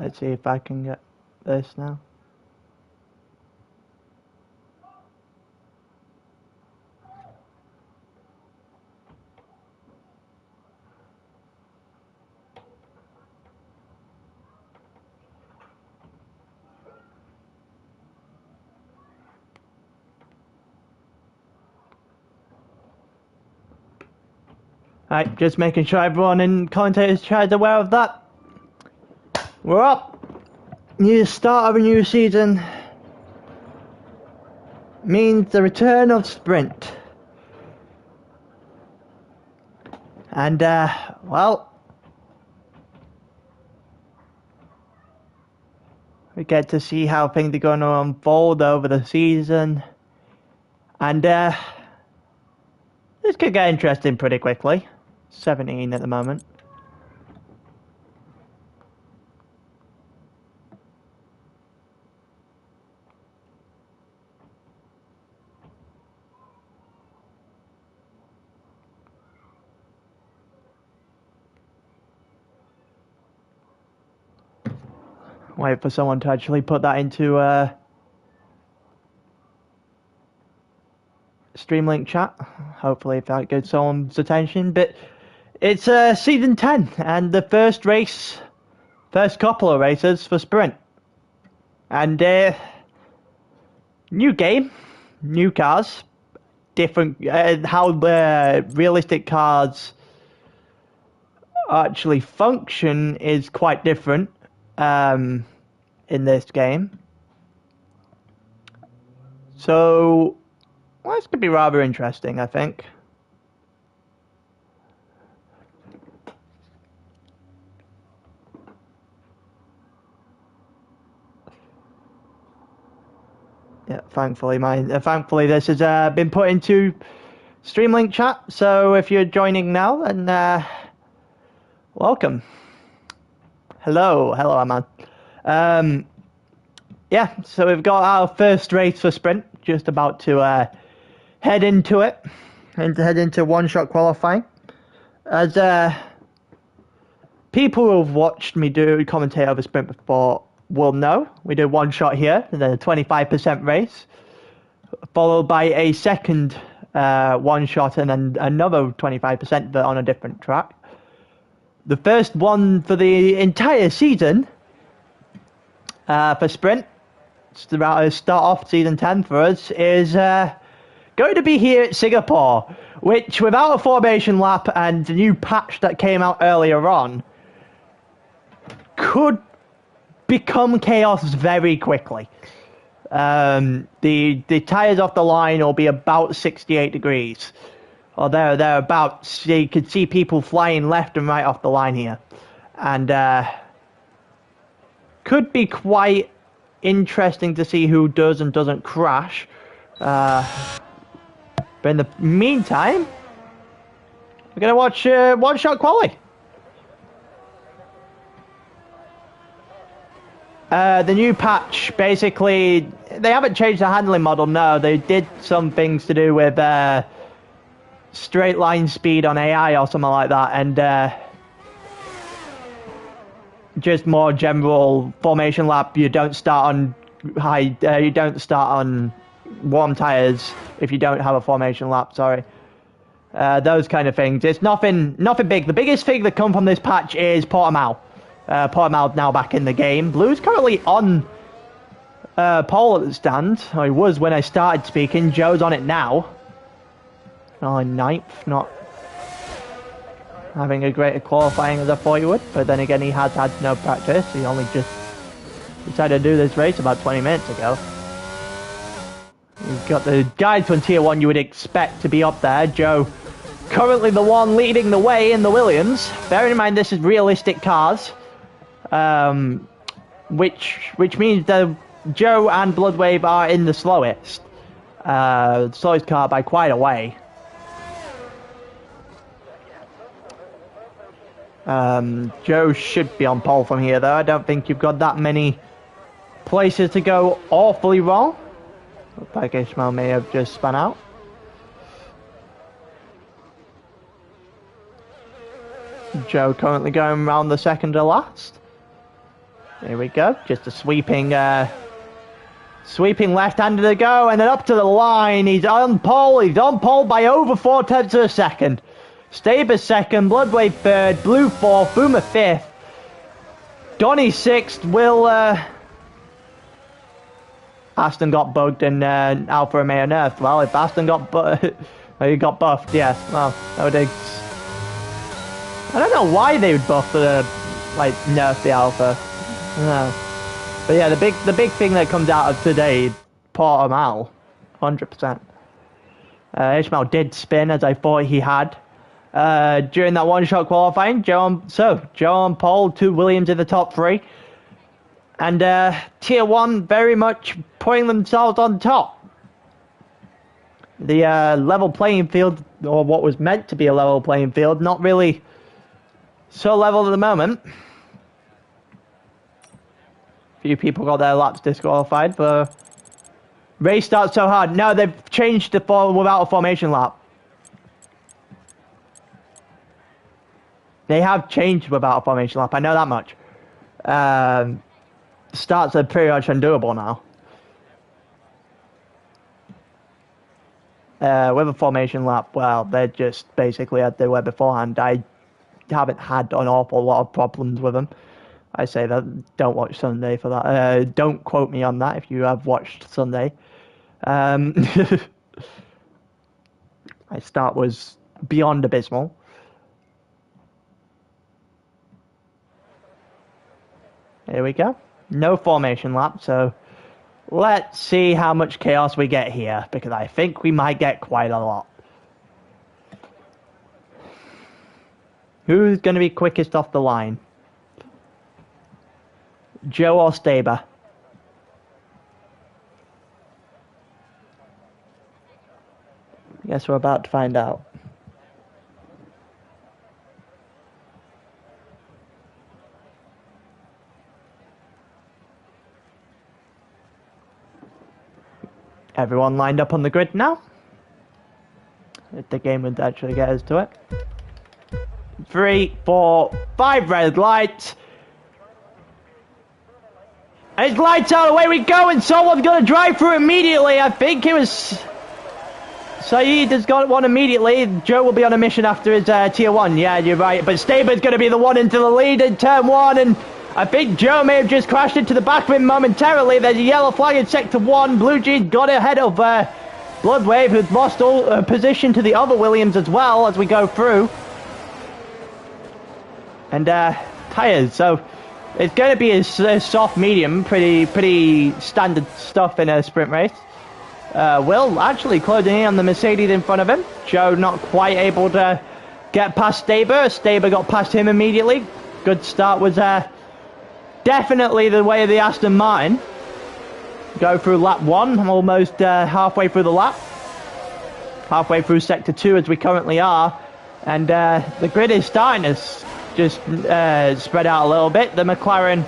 Let's see if I can get this now. Alright, just making sure everyone in commentators chat is aware of that. We're up. New start of a new season means the return of sprint. And, well, we get to see how things are going to unfold over the season. And, this could get interesting pretty quickly. 17 at the moment. Wait for someone to actually put that into Streamlink chat. Hopefully if that gets someone's attention. But it's season 10 and the first couple of races for sprint. And new game, new cars, different how the realistic cars actually function is quite different in this game. So, well, this could be rather interesting, I think. Yeah, thankfully this has been put into Streamlink chat. So if you're joining now, then welcome. Hello, Aman. Yeah, so we've got our first race for sprint, just about to head into it, and head into one-shot qualifying. As people who have watched me do commentate over sprint before will know, we do one shot here, and then a 25% race, followed by a second one shot, and then another 25%, but on a different track. The first one for the entire season for sprint, start off season 10 for us, is going to be here at Singapore, which without a formation lap and the new patch that came out earlier on, could become chaos very quickly. The tyres off the line will be about 68 degrees. Or thereabouts. You could see people flying left and right off the line here. And could be quite interesting to see who does and doesn't crash. But in the meantime, we're going to watch one-shot quali. The new patch, basically, they haven't changed the handling model, no. They did some things to do with straight line speed on AI or something like that, and just more general formation lap. You don't start on warm tires if you don't have a formation lap, sorry. Those kind of things. It's nothing big. The biggest thing that come from this patch is Portimao. Portimao's now back in the game. Blue's currently on pole at the stand. Or he was when I started speaking. Joe's on it now. In ninth, not having a greater qualifying as I thought he would. But then again, he has had no practice. He only just decided to do this race about 20 minutes ago. You've got the guys from Tier 1 you would expect to be up there. Joe currently the one leading the way in the Williams. Bearing in mind this is realistic cars. Which means that Joe and Bloodwave are in the slowest. Slowest car by quite a way. Joe should be on pole from here though. I don't think you've got that many places to go awfully wrong. Looks like Ishmael may have just spun out. Joe currently going around the second to last. Here we go. Just a sweeping left-hander to go, and then up to the line. He's on pole. He's on pole by over 4/10 of a second. Staber second, Bloodwave third, Blue fourth, Boomer fifth, Donny sixth. Will Aston got bugged and Alfa Romeo nerfed. Well, if Aston got he got buffed, yeah. Well, that would. I don't know why they would buff the nerf the Alpha. No. But yeah, the big thing that comes out of today, Portimao, 100%. Ishmael did spin as I thought he had during that one-shot qualifying. Joe on pole, 2 Williams in the top 3, and Tier 1 very much putting themselves on top. The level playing field, or what was meant to be a level playing field, not really so level at the moment. Few people got their laps disqualified for race starts so hard. No, they've changed the without a formation lap. They have changed without a formation lap. I know that much. Starts are pretty much undoable now. With a formation lap, well, they're just basically as they were beforehand. I haven't had an awful lot of problems with them. I say that, don't watch Sunday for that. Don't quote me on that if you have watched Sunday. My start was beyond abysmal. Here we go. No formation lap, so let's see how much chaos we get here, because I think we might get quite a lot. Who's going to be quickest off the line? Joe or Staber? Guess we're about to find out. Everyone lined up on the grid now. If the game would actually get us to it. 3, 4, 5 red lights. And it's lights out, away we go, and someone's going to drive through immediately. I think it was Saeed has got one immediately. Joe will be on a mission after his tier 1. Yeah, you're right. But Staber's going to be the one into the lead in turn 1, and I think Joe may have just crashed into the back of him momentarily. There's a yellow flag in sector 1. Blue Jeans got ahead of Bloodwave, who's lost all position to the other Williams as well as we go through. And tyres, so it's going to be a soft medium, pretty standard stuff in a sprint race. Will actually closing in on the Mercedes in front of him. Joe not quite able to get past Staber. Staber got past him immediately. Good start was definitely the way of the Aston Martin. Go through lap 1, almost halfway through the lap. Halfway through sector 2 as we currently are. And the grid is starting to just spread out a little bit. The McLaren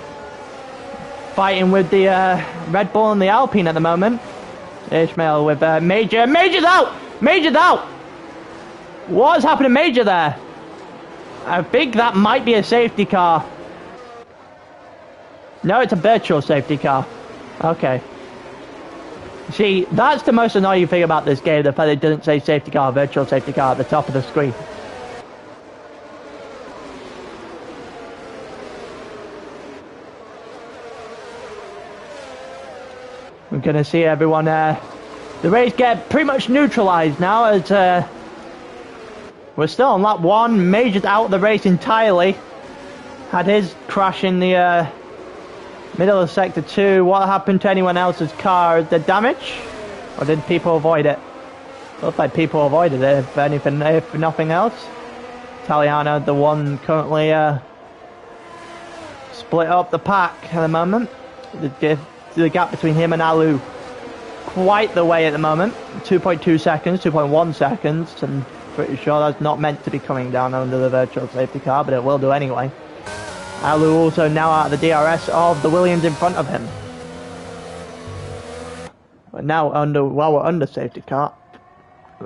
fighting with the Red Bull and the Alpine at the moment. Ishmael with Major. Major's out! Major's out! What has happened to Major there? I think that might be a safety car. No, it's a virtual safety car. Okay. See, that's the most annoying thing about this game, the fact it doesn't say safety car, virtual safety car at the top of the screen. We're going to see everyone, the race get pretty much neutralised now as we're still on lap 1. Major's out of the race entirely. Had his crash in the middle of sector 2. What happened to anyone else's car? The damage? Or did people avoid it? Looks like people avoided it, if anything, if nothing else. Italiano, the one currently split up the pack at the moment. The gap between him and Alu quite the way at the moment. 2.2 seconds, 2.1 seconds, and pretty sure that's not meant to be coming down under the virtual safety car, but it will do anyway. Alu also now out of the DRS of the Williams in front of him. We're now we're under safety car.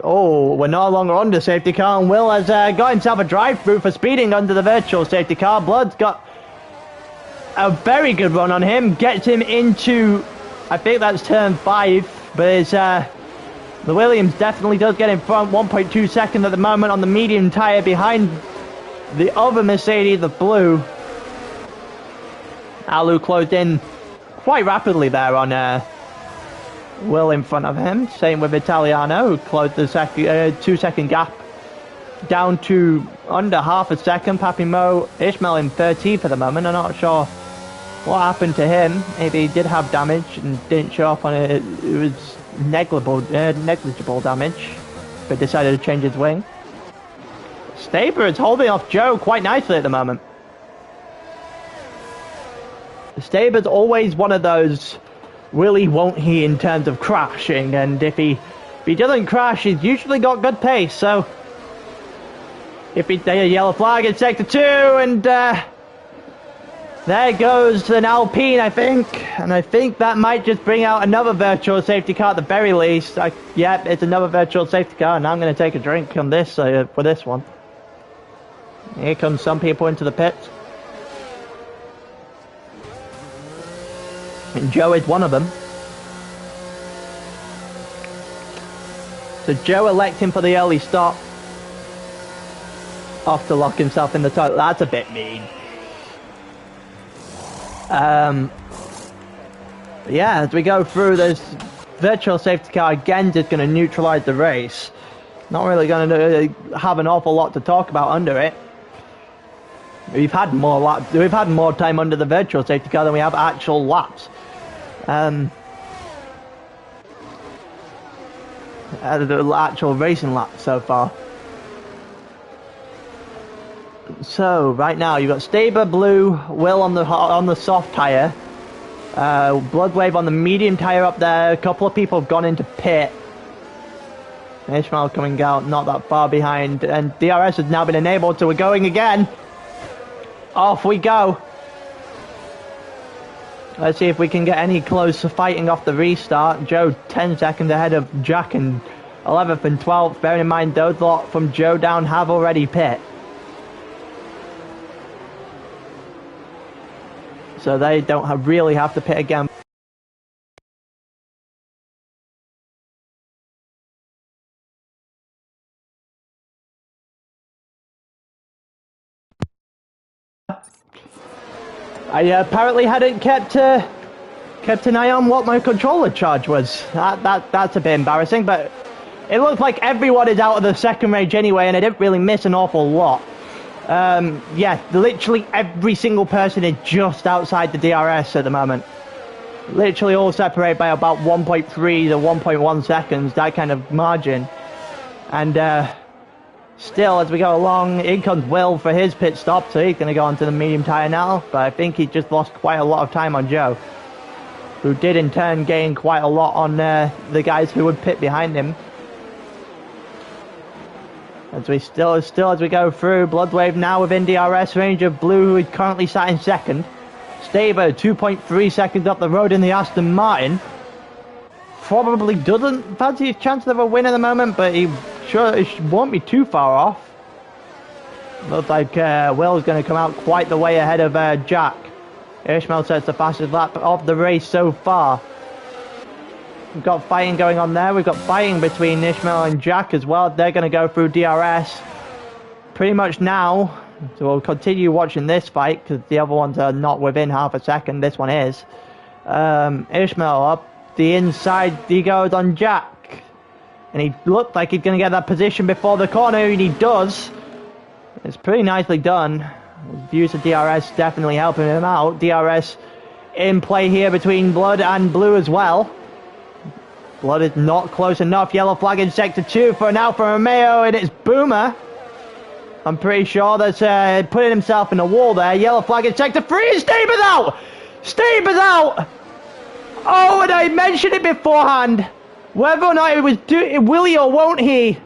Oh, we're no longer under safety car, and Will has got himself a drive-through for speeding under the virtual safety car. Blood's got a very good run on him. Gets him into, I think that's turn 5. But it's, the Williams definitely does get in front. 1.2 seconds at the moment on the medium tyre behind the other Mercedes, the blue. Alu closed in quite rapidly there on Will in front of him. Same with Italiano, who closed the 2-second gap down to under half a second. Papimo, Ishmael in 13th at the moment. I'm not sure what happened to him. Maybe he did have damage and didn't show up on it. It was negligible damage, but decided to change his wing. Staber is holding off Joe quite nicely at the moment. Staber's always one of those will he, won't he in terms of crashing, and if he doesn't crash, he's usually got good pace. So if he a yellow flag in sector 2, and there goes an Alpine, I think, and I think that might just bring out another virtual safety car at the very least. Yeah, it's another virtual safety car, and I'm going to take a drink on this for this one. Here comes some people into the pits. And Joe is one of them. So Joe electing for the early stop. Off to lock himself in the toilet. That's a bit mean. Yeah, as we go through, this virtual safety car again is going to neutralize the race. Not really going to have an awful lot to talk about under it. We've had more time under the virtual safety car than we have actual laps. The actual racing laps so far. So right now you've got Staber blue, Will on the soft tyre, Bloodwave on the medium tyre up there. A couple of people have gone into pit. Ishmael coming out not that far behind, and DRS has now been enabled, so we're going again. Off we go. Let's see if we can get any close to fighting off the restart. Joe 10 seconds ahead of Jack in 11th and 12th. Bearing in mind those lot from Joe down have already pit. So they don't really have to pit again. I apparently hadn't kept an eye on what my controller charge was. That's a bit embarrassing, but it looks like everyone is out of the second range anyway, and I didn't really miss an awful lot. Yeah, literally every single person is just outside the DRS at the moment. Literally all separated by about 1.3 to 1.1 seconds, that kind of margin. And still, as we go along, in comes Will for his pit stop, so he's going to go onto the medium tyre now. But I think he just lost quite a lot of time on Joe, who did in turn gain quite a lot on the guys who would pit behind him. As we as we go through, Bloodwave now within DRS range of Blue, who is currently sat in second. Staber 2.3 seconds up the road in the Aston Martin. Probably doesn't fancy his chances of a win at the moment, but he won't be too far off. Looks like Will's going to come out quite the way ahead of Jack. Ishmael sets the fastest lap of the race so far. We've got fighting going on there. We've got fighting between Ishmael and Jack as well. They're going to go through DRS pretty much now. So we'll continue watching this fight because the other ones are not within half a second. This one is. Ishmael up the inside. He goes on Jack. And he looked like he's going to get that position before the corner, and he does. It's pretty nicely done. His use of DRS definitely helping him out. DRS in play here between Blood and Blue as well. Blood is not close enough. Yellow flag in sector 2 for now for Romeo, and it's Boomer. I'm pretty sure that's putting himself in a wall there. Yellow flag in sector 3, and Staber's out! Staber's out! Oh, and I mentioned it beforehand. Whether or not it was will he or won't he,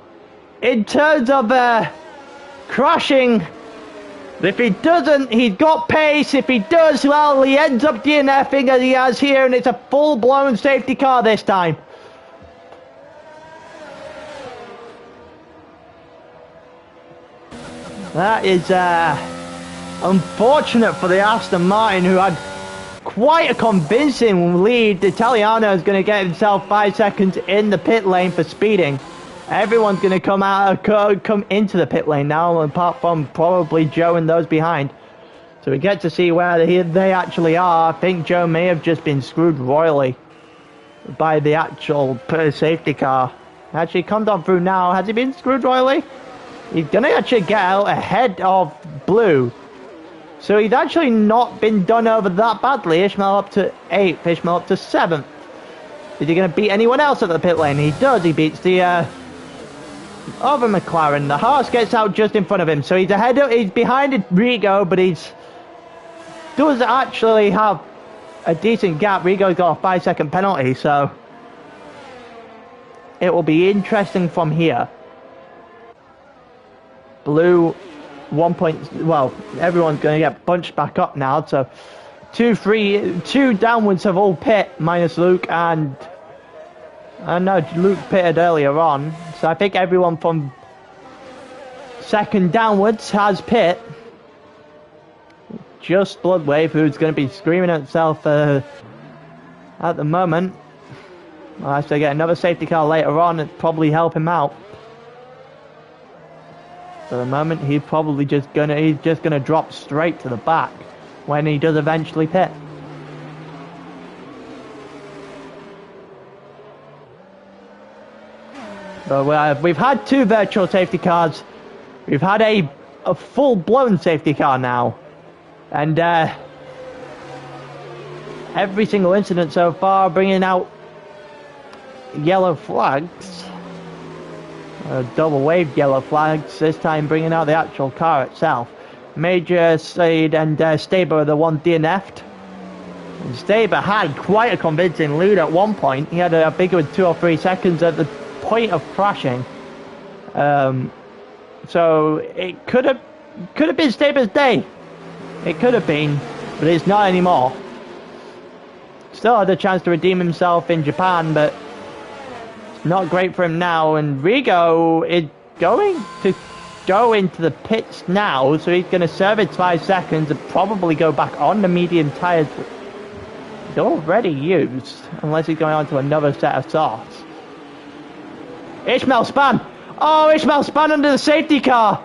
in terms of crashing. If he doesn't, he's got pace. If he does, well, he ends up DNFing as he has here, and it's a full-blown safety car this time. That is Unfortunate for the Aston Martin, who had quite a convincing lead. Italiano is going to get himself 5 seconds in the pit lane for speeding. Everyone's going to come into the pit lane now, apart from probably Joe and those behind. So we get to see where they actually are. I think Joe may have just been screwed royally by the actual safety car. Actually comes on through now. Has he been screwed royally? He's going to actually get out ahead of Blue. So he's actually not been done over that badly. Ishmael up to 8th, Ishmael up to 7th. Is he going to beat anyone else at the pit lane? He does. He beats the other McLaren. The Haas gets out just in front of him. So he's ahead of, he's behind Rigo, but does actually have a decent gap. Rigo's got a 5-second penalty, so it will be interesting from here. Blue 1 point, well, everyone's going to get bunched back up now, so 2 downwards have all pit, minus Luke, and I know Luke pitted earlier on, so I think everyone from second downwards has pit. Just Bloodwave, who's going to be screaming at himself at the moment. I'll actually get another safety car later on and probably help him out. For the moment, he's probably just gonna drop straight to the back when he does eventually pit. So we've had 2 virtual safety cars. We've had a full-blown safety car now. And every single incident so far bringing out yellow flags. Double waved yellow flags, this time bringing out the actual car itself. Major, Said and Staber are the one DNF'd. And Staber had quite a convincing lead at one point. He had a bigger with 2 or 3 seconds at the point of crashing. So it could have been Staber's day. It could have been, but it's not anymore. Still had a chance to redeem himself in Japan, but it's not great for him now. And Rigo is going to go into the pits now, so he's going to serve his 5 seconds and probably go back on the medium tyres he's already used, unless he's going on to another set of softs. Ishmael spun! Oh, Ishmael spun under the safety car!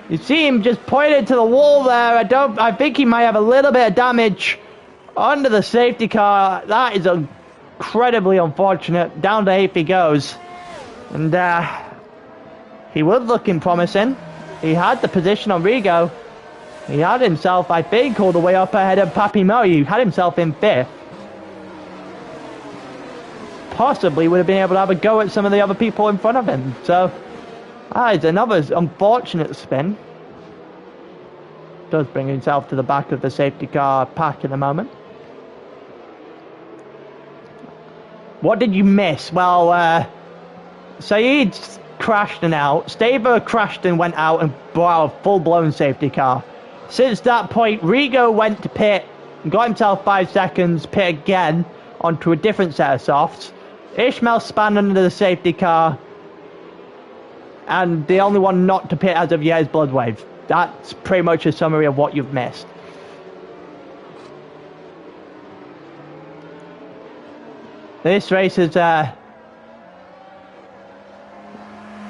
You see him just pointed to the wall there. I think he might have a little bit of damage under the safety car. That is incredibly unfortunate. Down to 8th he goes. And he was looking promising. He had the position on Rigo. He had himself, I think, all the way up ahead of Papi Mo. He had himself in 5th. Possibly would have been able to have a go at some of the other people in front of him. So it's another unfortunate spin. Does bring himself to the back of the safety car pack in a moment. What did you miss? Well, Saeed crashed and out. Staber crashed and went out and brought out a full-blown safety car. Since that point, Rigo went to pit, got himself 5 seconds, pit again onto a different set of softs. Ishmael span under the safety car. And the only one not to pit as of yet is Bloodwave. That's pretty much a summary of what you've missed. This race has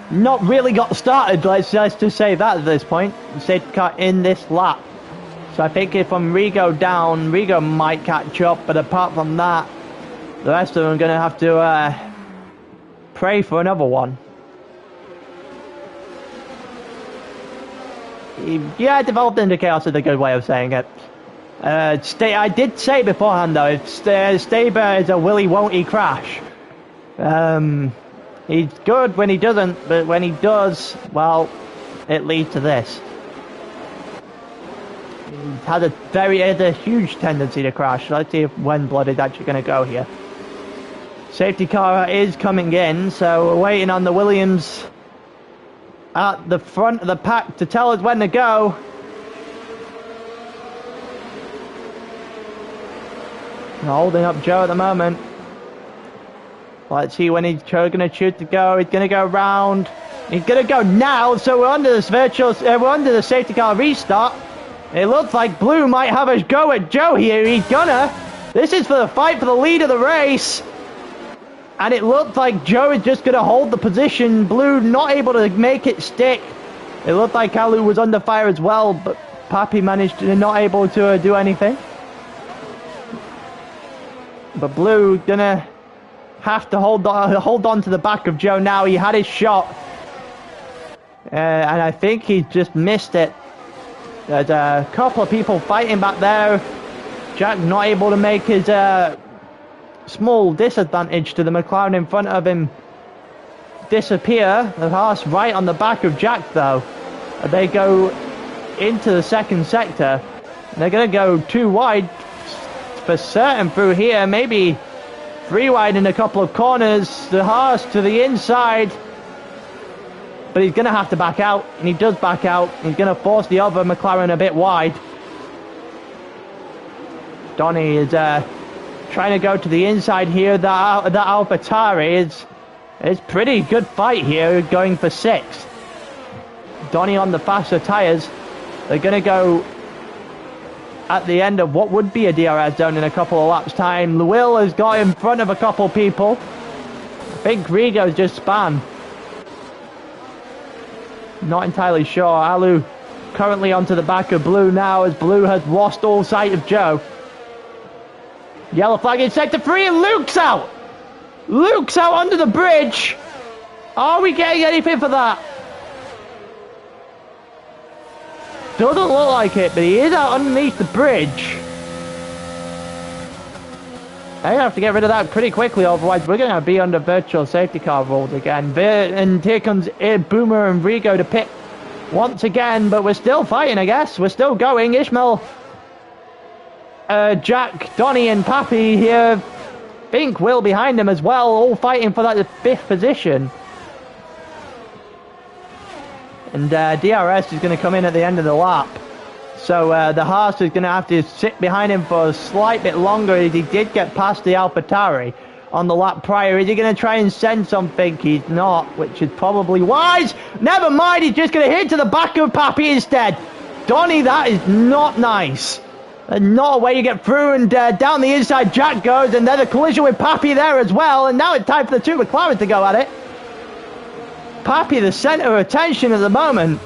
not really got started, let's just say that at this point. Safety car in this lap. So I think if I'm Rigo down, Rigo might catch up, but apart from that, the rest of them are going to have to pray for another one. Yeah, developed into chaos is a good way of saying it. I did say beforehand though, if Staber is a willy won't he crash. He's good when he doesn't, but when he does, well, it leads to this. He has a huge tendency to crash. Let's see if when Blood is actually going to go here. Safety car is coming in, so we're waiting on the Williams at the front of the pack to tell us when to go. Holding up Joe at the moment. Let's see when he's going to choose to go. He's going to go round. He's going to go now. So we're under this we're under the safety car restart. It looks like Blue might have a go at Joe here. He's gonna. This is for the fight for the lead of the race. And it looked like Joe is just going to hold the position. Blue not able to make it stick. It looked like Alu was under fire as well, but Papi managed to not able to do anything. But Blue gonna have to hold on to the back of Joe now. He had his shot. And I think he just missed it. There's a couple of people fighting back there. Jack not able to make his small disadvantage to the McLaren in front of him disappear. The Haas right on the back of Jack though. They go into the second sector. They're going to go 2 wide for certain through here. Maybe 3 wide in a couple of corners. The Haas to the inside. But he's going to have to back out. And he does back out. He's going to force the other McLaren a bit wide. Donny is trying to go to the inside here. That AlphaTauri is pretty good fight here, going for 6th. Donny on the faster tyres. They're going to go at the end of what would be a DRS zone in a couple of laps time. Will has got in front of a couple of people. I think Rigo's just spun. Not entirely sure. Alu currently onto the back of Blue now, as Blue has lost all sight of Joe. Yellow flag in sector 3 and Luke's out! Luke's out under the bridge! Are we getting anything for that? Doesn't look like it, but he is out underneath the bridge. I'm going to have to get rid of that pretty quickly, otherwise we're going to be under virtual safety car rules again. And here comes Boomer and Rigo to pit once again, but we're still fighting, I guess. We're still going. Ishmael, Jack, Donny and Papi here. Think Will behind him as well, all fighting for that 5th position. And DRS is going to come in at the end of the lap. So the Haas is going to have to sit behind him for a slight bit longer, as he did get past the AlphaTauri on the lap prior. Is he going to try and send something? He's not, which is probably wise. Never mind, he's just going to hit to the back of Papi instead. Donny, that is not nice. Not a way you get through, and down the inside Jack goes, and there's a collision with Papi there as well, and now it's time for the 2 McLarens to go at it. Papi the centre of attention at the moment.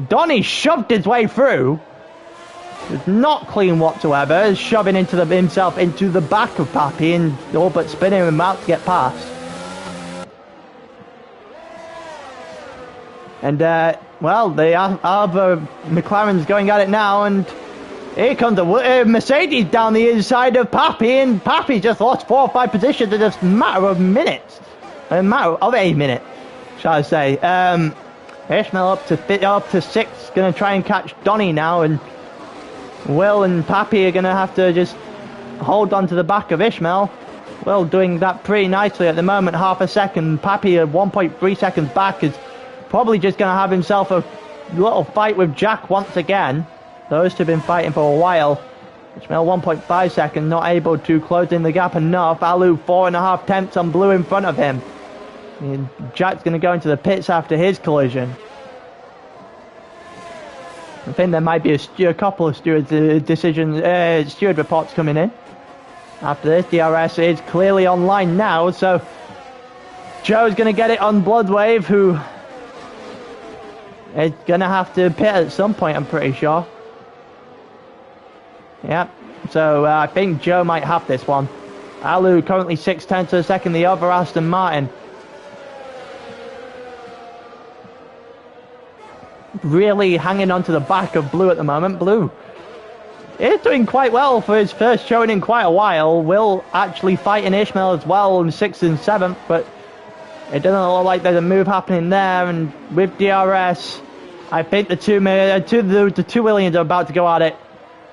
Donny shoved his way through. It's not clean whatsoever. He's shoving himself into the back of Papi and all but spinning him out to get past. And well, the other McLaren's going at it now, and here comes a Mercedes down the inside of Papi, and Papi just lost 4 or 5 positions in just a matter of minutes. A matter of a minute, shall I say. Ishmael up to 6th, going to try and catch Donny now, and Will and Papi are going to have to just hold on to the back of Ishmael. Will doing that pretty nicely at the moment, half a second. Papi at 1.3 seconds back is probably just going to have himself a little fight with Jack once again. Those two have been fighting for a while. Ishmael 1.5 seconds, not able to close in the gap enough. Alu 4.5 tenths on Blue in front of him. And Jack's going to go into the pits after his collision. I think there might be a couple of steward reports coming in. After this, DRS is clearly online now, so Joe's going to get it on Bloodwave, who is going to have to pit at some point, I'm pretty sure. Yep, so I think Joe might have this one. Alu currently 6 tenths of a second, the other Aston Martin. Really hanging on to the back of Blue at the moment. Blue is doing quite well for his first showing in quite a while. Will actually fighting Ishmael as well in 6th and 7th, but it doesn't look like there's a move happening there. And with DRS, I think the two Williams are about to go at it.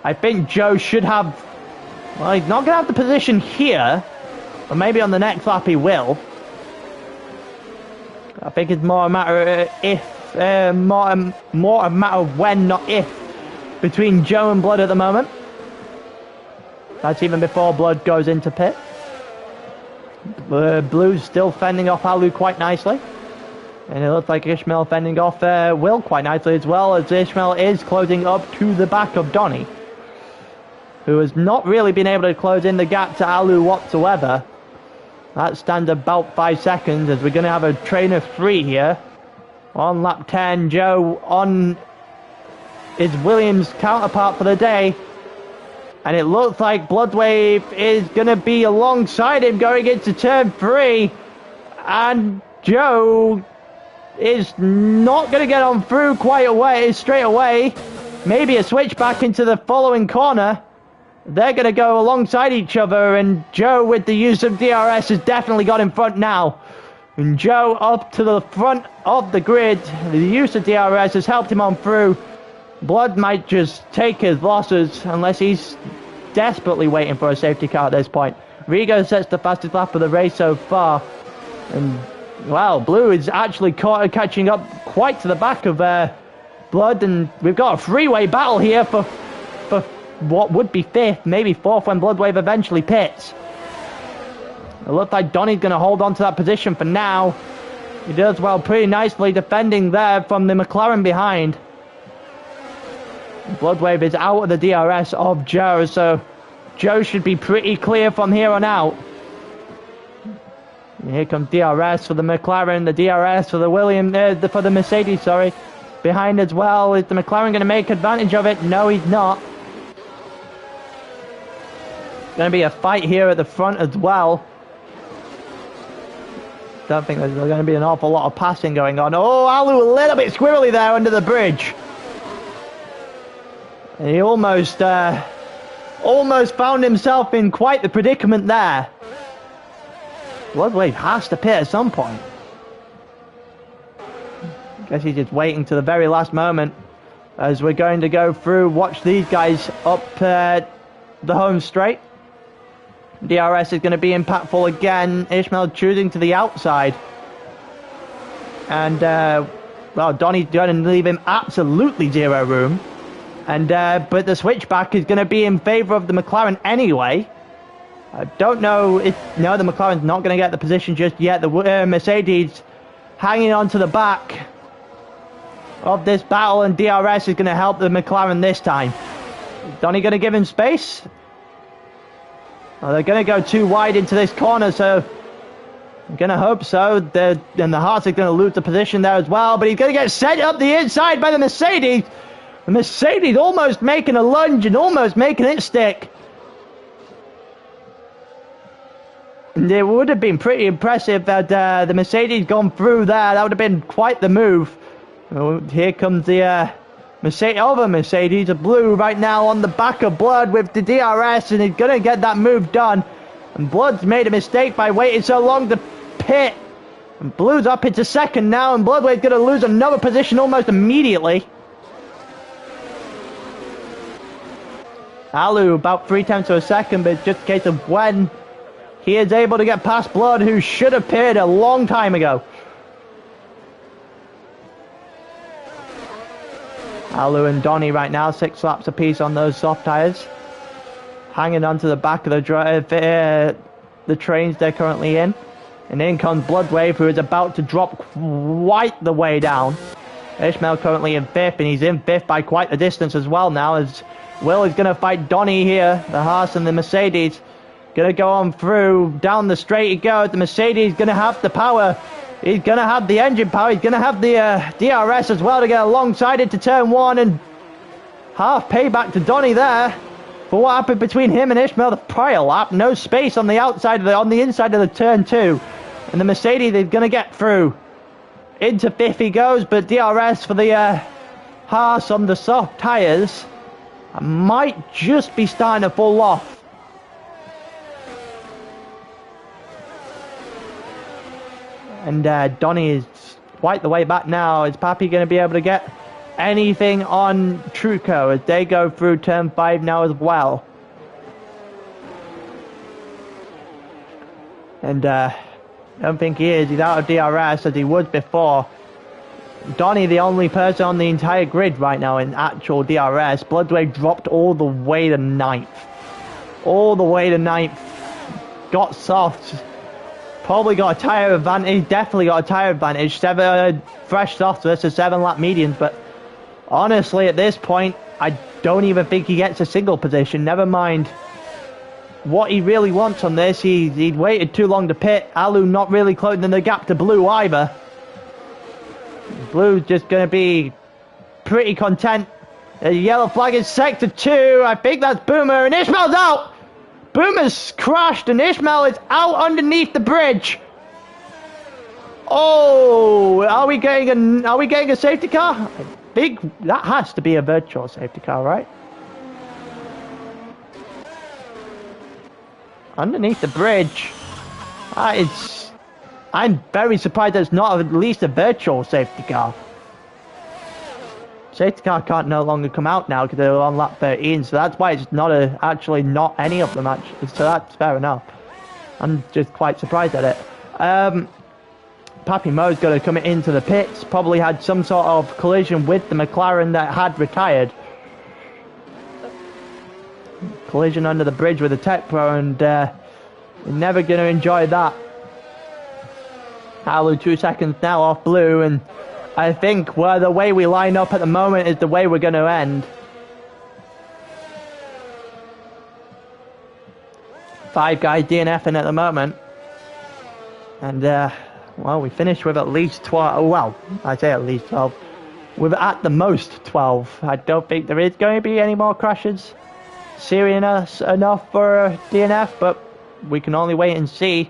I think Joe should have, well, he's not going to have the position here, but maybe on the next lap he will. I think it's more a matter of if. More a matter of when, not if, between Joe and Blood at the moment. That's even before Blood goes into pit. Blue's still fending off Alu quite nicely. And it looks like Ishmael fending off Will quite nicely as well, as Ishmael is closing up to the back of Donny, who has not really been able to close in the gap to Alu whatsoever. That stands about 5 seconds, as we're going to have a train of 3 here. On lap 10, Joe on his Williams counterpart for the day. And it looks like Bloodwave is going to be alongside him going into turn 3. And Joe is not going to get on through straight away. Maybe a switch back into the following corner. They're going to go alongside each other, and Joe, with the use of DRS, has definitely got in front now. And Joe up to the front of the grid. The use of DRS has helped him on through. Blood might just take his losses, unless he's desperately waiting for a safety car at this point. Rigo sets the fastest lap of the race so far. And, well, Blue is actually catching up quite to the back of Blood. And we've got a three-way battle here for what would be 5th, maybe 4th when Bloodwave eventually pits. It looks like Donny's going to hold on to that position for now. He does well pretty nicely defending there from the McLaren behind. Bloodwave is out of the DRS of Joe, so Joe should be pretty clear from here on out. And here comes DRS for the McLaren, the DRS for the for the Mercedes, sorry. Behind as well. Is the McLaren going to make advantage of it? No, he's not. Going to be a fight here at the front as well. Don't think there's going to be an awful lot of passing going on. Oh, Alu a little bit squirrely there under the bridge. And he almost found himself in quite the predicament there. Bloodwave has to pit at some point. Guess he's just waiting to the very last moment as we're going to go through. Watch these guys up the home straight. DRS is going to be impactful again. Ishmael choosing to the outside. And, well, Donny's going to leave him absolutely zero room. And, but the switchback is going to be in favour of the McLaren anyway. I don't know if... No, the McLaren's not going to get the position just yet. The Mercedes hanging on to the back of this battle, and DRS is going to help the McLaren this time. Is Donny going to give him space? Well, they're going to go too wide into this corner, so I'm going to hope so. And the Haas are going to lose the position there as well, but he's going to get set up the inside by the Mercedes. The Mercedes almost making a lunge and almost making it stick. And it would have been pretty impressive had the Mercedes gone through there. That would have been quite the move. Oh, here comes the Mercedes, a Blue right now on the back of Blood with the DRS, and he's going to get that move done. And Blood's made a mistake by waiting so long to pit. And Blue's up into second now, and Bloodwave's going to lose another position almost immediately. Alu about 3/10 of a second, but it's just a case of when he is able to get past Blood, who should have pitted a long time ago. Alu and Donny right now, 6 laps apiece on those soft tyres. Hanging onto the back of the trains they're currently in. And in comes Bloodwave, who is about to drop quite the way down. Ishmael currently in 5th, and he's in 5th by quite a distance as well now, as Will is going to fight Donny here. The Haas and the Mercedes going to go on through. Down the straight he goes. The Mercedes going to have the power. He's going to have the engine power. He's going to have the DRS as well to get alongside into turn 1. And half payback to Donny there for what happened between him and Ishmael the prior lap. No space on the outside of on the inside of the turn 2. And the Mercedes is going to get through. Into 5th he goes, but DRS for the Haas on the soft tyres might just be starting to fall off. And Donny is quite the way back now. Is Pappy going to be able to get anything on Truco as they go through turn 5 now as well? And I don't think he is. He's out of DRS as he was before. Donny, the only person on the entire grid right now in actual DRS. Bloodwave dropped all the way to 9th. All the way to 9th. Got soft. Probably got a tyre advantage, definitely got a tyre advantage. 7 fresh softs versus 7 lap mediums, but honestly at this point I don't even think he gets a single position, never mind what he really wants on this. He'd waited too long to pit. Alu not really closing the gap to Blue either. Blue's just going to be pretty content. The yellow flag is sector 2. I think that's Boomer, and Ishmael's out. Boomer's crashed and Ishmael is out underneath the bridge. Oh, are we getting a safety car? I think that has to be a virtual safety car, right? Underneath the bridge. I'm very surprised there's not at least a virtual safety car. Safety car can't no longer come out now because they're on lap 13, so that's why it's not actually not any of them actually. So that's fair enough. I'm just quite surprised at it. Pappy Mo's got to come into the pits. Probably had some sort of collision with the McLaren that had retired. Collision under the bridge with the Tech Pro, and you're never going to enjoy that. Alu 2 seconds now off Blue, and I think the way we line up at the moment is the way we're going to end. 5 guys DNFing at the moment. And, well, we finished with at least 12. Well, I say at least 12. With at the most 12. I don't think there is going to be any more crashes serious enough for a DNF, but we can only wait and see.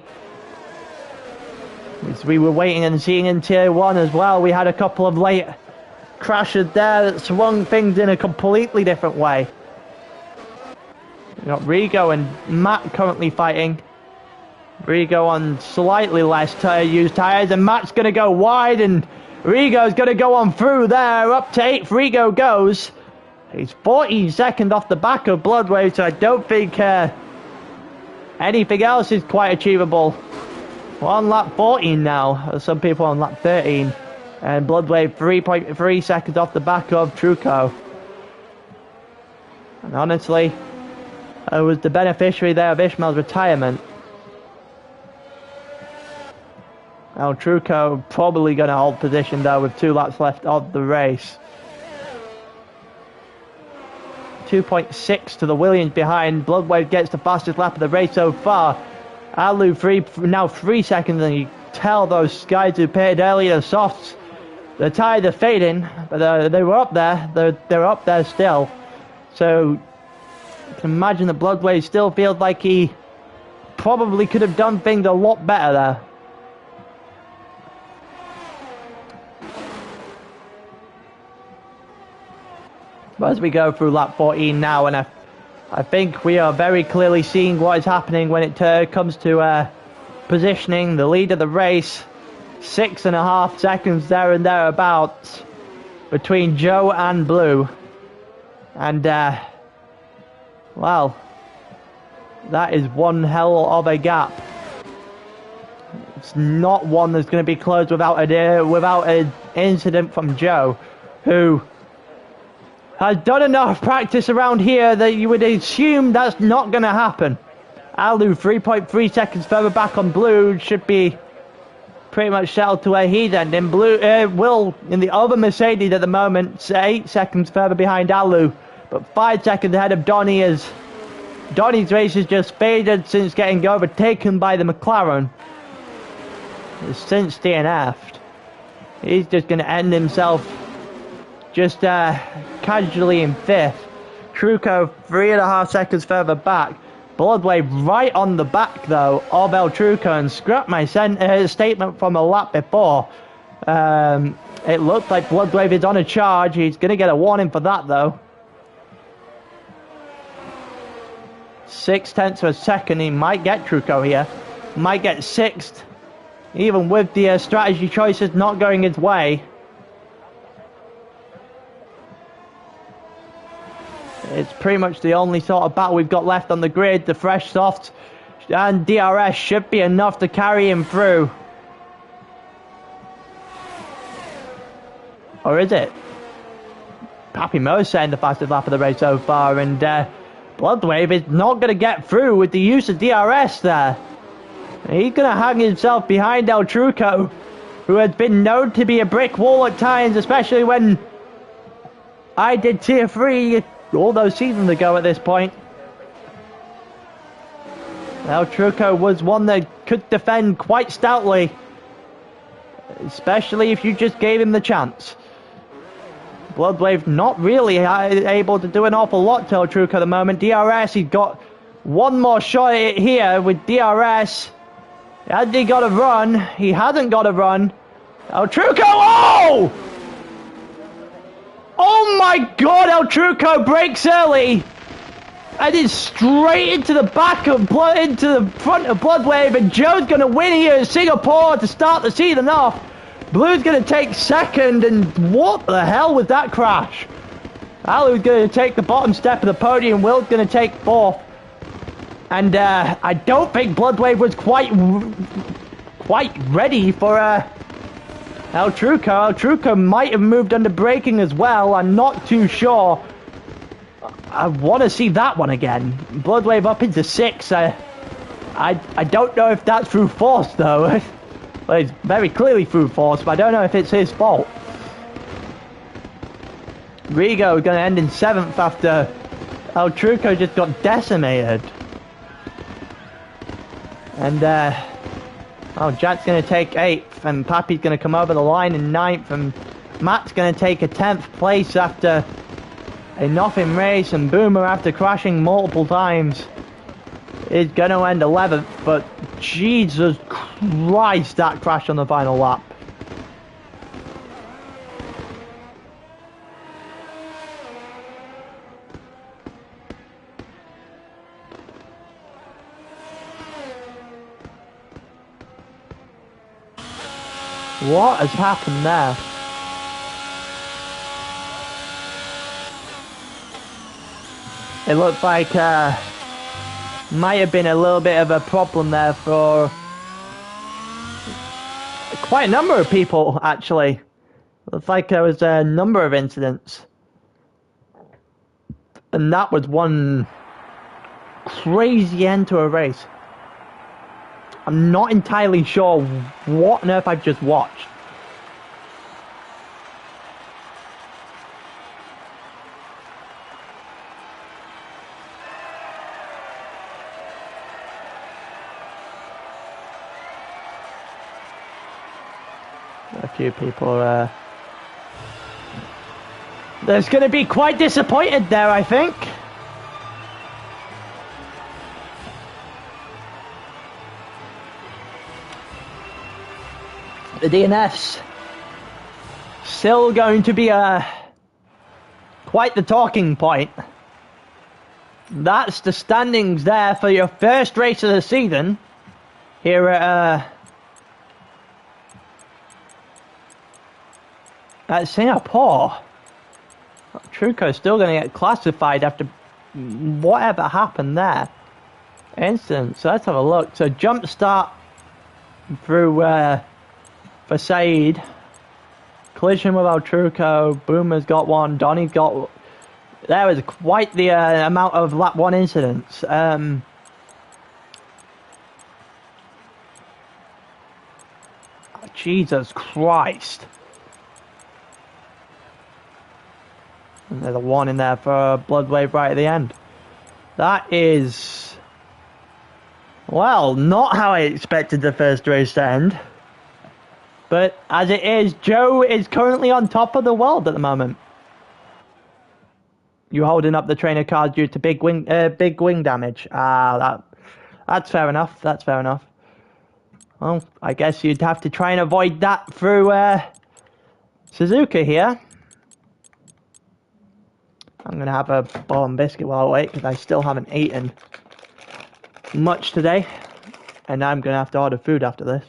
As we were waiting and seeing in Tier 1 as well, we had a couple of late crashes there that swung things in a completely different way. We've got Rigo and Matt currently fighting. Rigo on slightly less used tyres, and Matt's going to go wide, and Rigo's going to go on through there. Up to 8th Rigo goes. He's 14 seconds off the back of Bloodwave, so I don't think anything else is quite achievable. We're on lap 14 now, some people on lap 13, and Bloodwave 3.3 seconds off the back of Truco. And honestly, I was the beneficiary there of Ishmael's retirement. Now Truco probably going to hold position though with 2 laps left of the race. 2.6 to the Williams behind. Bloodwave gets the fastest lap of the race so far. Alu now 3 seconds, and you tell those guys who pitted earlier, the softs, the tires are fading, but they were up there. They're up there still. So you can imagine the Bloodwave still feels like he probably could have done things a lot better there. But as we go through lap 14 now, and I think we are very clearly seeing what is happening when it comes to positioning. The lead of the race, 6.5 seconds there and thereabouts between Joe and Blue. And, well, that is one hell of a gap. It's not one that's going to be closed without an incident from Joe, who has done enough practice around here that you would assume that's not going to happen. Alu 3.3 seconds further back on Blue, should be pretty much settled to where he's ending. Blue Will in the other Mercedes at the moment, 8 seconds further behind Alu, but 5 seconds ahead of Donny, as Donny's race has just faded since getting overtaken by the McLaren. He's since DNF'd. He's just going to end himself just casually in 5th. Truco 3.5 seconds further back. Bloodwave right on the back though of El Truco, and scrap my statement from a lap before. It looks like Bloodwave is on a charge. He's going to get a warning for that though. 0.6 of a second. He might get Truco here. Might get 6th. Even with the strategy choices not going his way. It's pretty much the only sort of battle we've got left on the grid. The fresh soft and DRS should be enough to carry him through. Or is it? Pappy Mo's saying the fastest lap of the race so far, and Bloodwave is not going to get through with the use of DRS there. He's going to hang himself behind El Truco, who has been known to be a brick wall at times, especially when I did Tier 3 all those seasons ago at this point. El Truco was one that could defend quite stoutly, especially if you just gave him the chance. Bloodwave not really able to do an awful lot to El Truco at the moment. DRS, he's got one more shot at it here with DRS. Has he got a run? He hasn't got a run. El Truco, oh! Oh my god, El Truco breaks early. And is straight into the back of into the front of Bloodwave, and Joe's going to win here in Singapore to start the season off. Blue's going to take second, and what the hell was that crash? Alu's going to take the bottom step of the podium, Will's going to take fourth. And I don't think Bloodwave was quite ready for El Truco. El Truco might have moved under braking as well, I'm not too sure. I want to see that one again. Bloodwave up into 6. I don't know if that's through force though. Well, it's very clearly through force, but I don't know if it's his fault. Rigo is going to end in 7th after El Truco just got decimated. And Jack's going to take 8th, and Pappy's going to come over the line in 9th, and Matt's going to take a 10th place after a nothing race, and Boomer, after crashing multiple times, is going to end 11th, but Jesus Christ, that crash on the final lap. What has happened there? It looks like might have been a little bit of a problem there for quite a number of people, actually. Looks like there was a number of incidents. And that was one crazy end to a race. I'm not entirely sure what on earth I've just watched. A few people there's going to be quite disappointed there, I think. The DNFs still going to be quite the talking point. That's the standings there for your first race of the season here at Singapore. Truco's still going to get classified after whatever happened there. Incident. So let's have a look. So jump start through for Saeed. Collision with El Truco. Boomer's got one. Donnie's got. There was quite the amount of lap 1 incidents. Jesus Christ. And there's a 1 in there for Bloodwave right at the end. That is, well, not how I expected the first race to end. But as it is, Joe is currently on top of the world at the moment. You holding up the trainer card due to big wing damage. That's fair enough. That's fair enough. Well, I guess you'd have to try and avoid that through Suzuka here. I'm going to have a ball and biscuit while I wait, because I still haven't eaten much today. And I'm going to have to order food after this.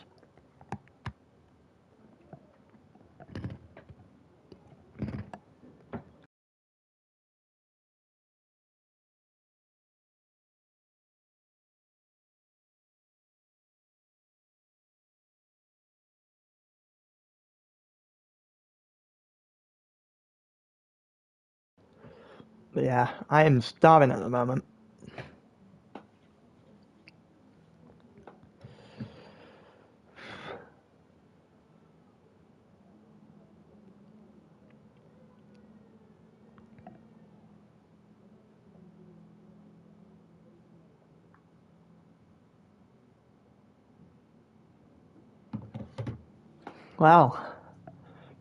But yeah, I am starving at the moment. Well,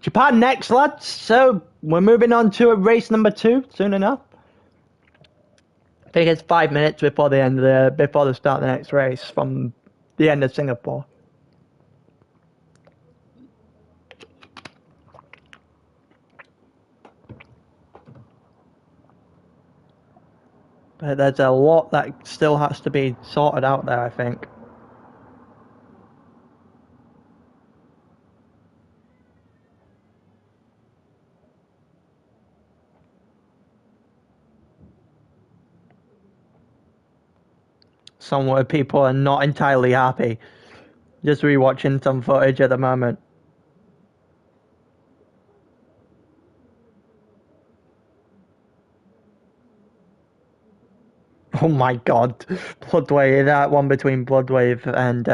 Japan next, lads. So we're moving on to race number 2 soon enough. I think it's 5 minutes before the start of the next race from the end of Singapore. But there's a lot that still has to be sorted out there, I think. Some people are not entirely happy. Just rewatching some footage at the moment. Oh my god. Bloodwave, that one between Bloodwave and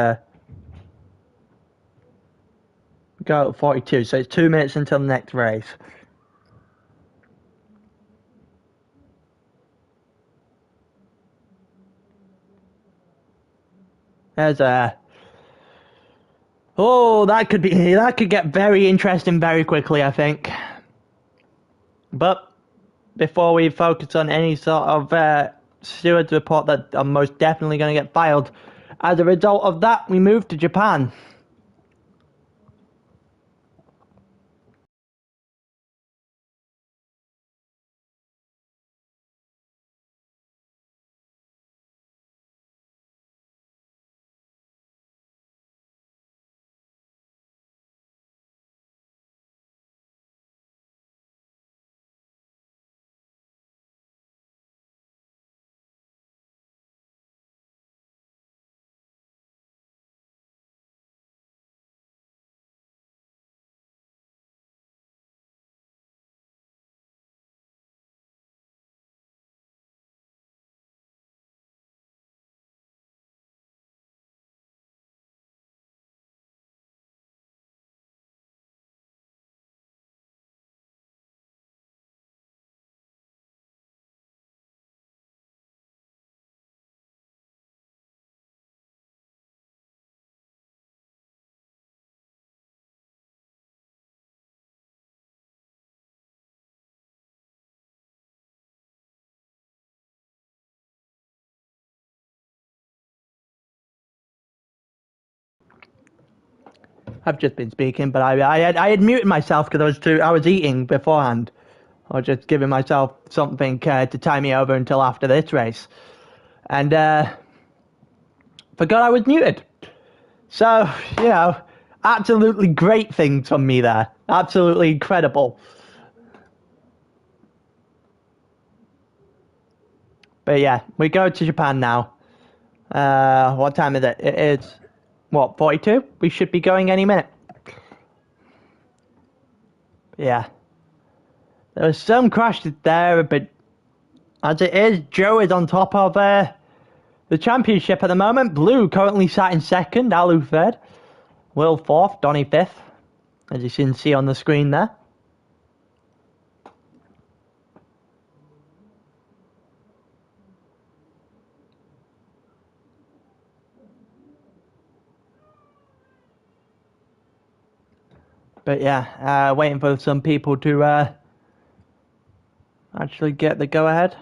go at 42, so it's 2 minutes until the next race. There's a that could get very interesting very quickly, I think. But before we focus on any sort of stewards report that are most definitely going to get filed as a result of that, we move to Japan. I've just been speaking, but I had muted myself because I was eating beforehand. I was just giving myself something to tie me over until after this race, and forgot I was muted. So absolutely great things from me there. Absolutely incredible. But yeah, we go to Japan now. What time is it? It is, 42? We should be going any minute. Yeah. There was some crashes there, but as it is, Joe is on top of the championship at the moment. Blue currently sat in second, Alu third, Will fourth, Donny fifth, as you can see on the screen there. But yeah, waiting for some people to actually get the go-ahead.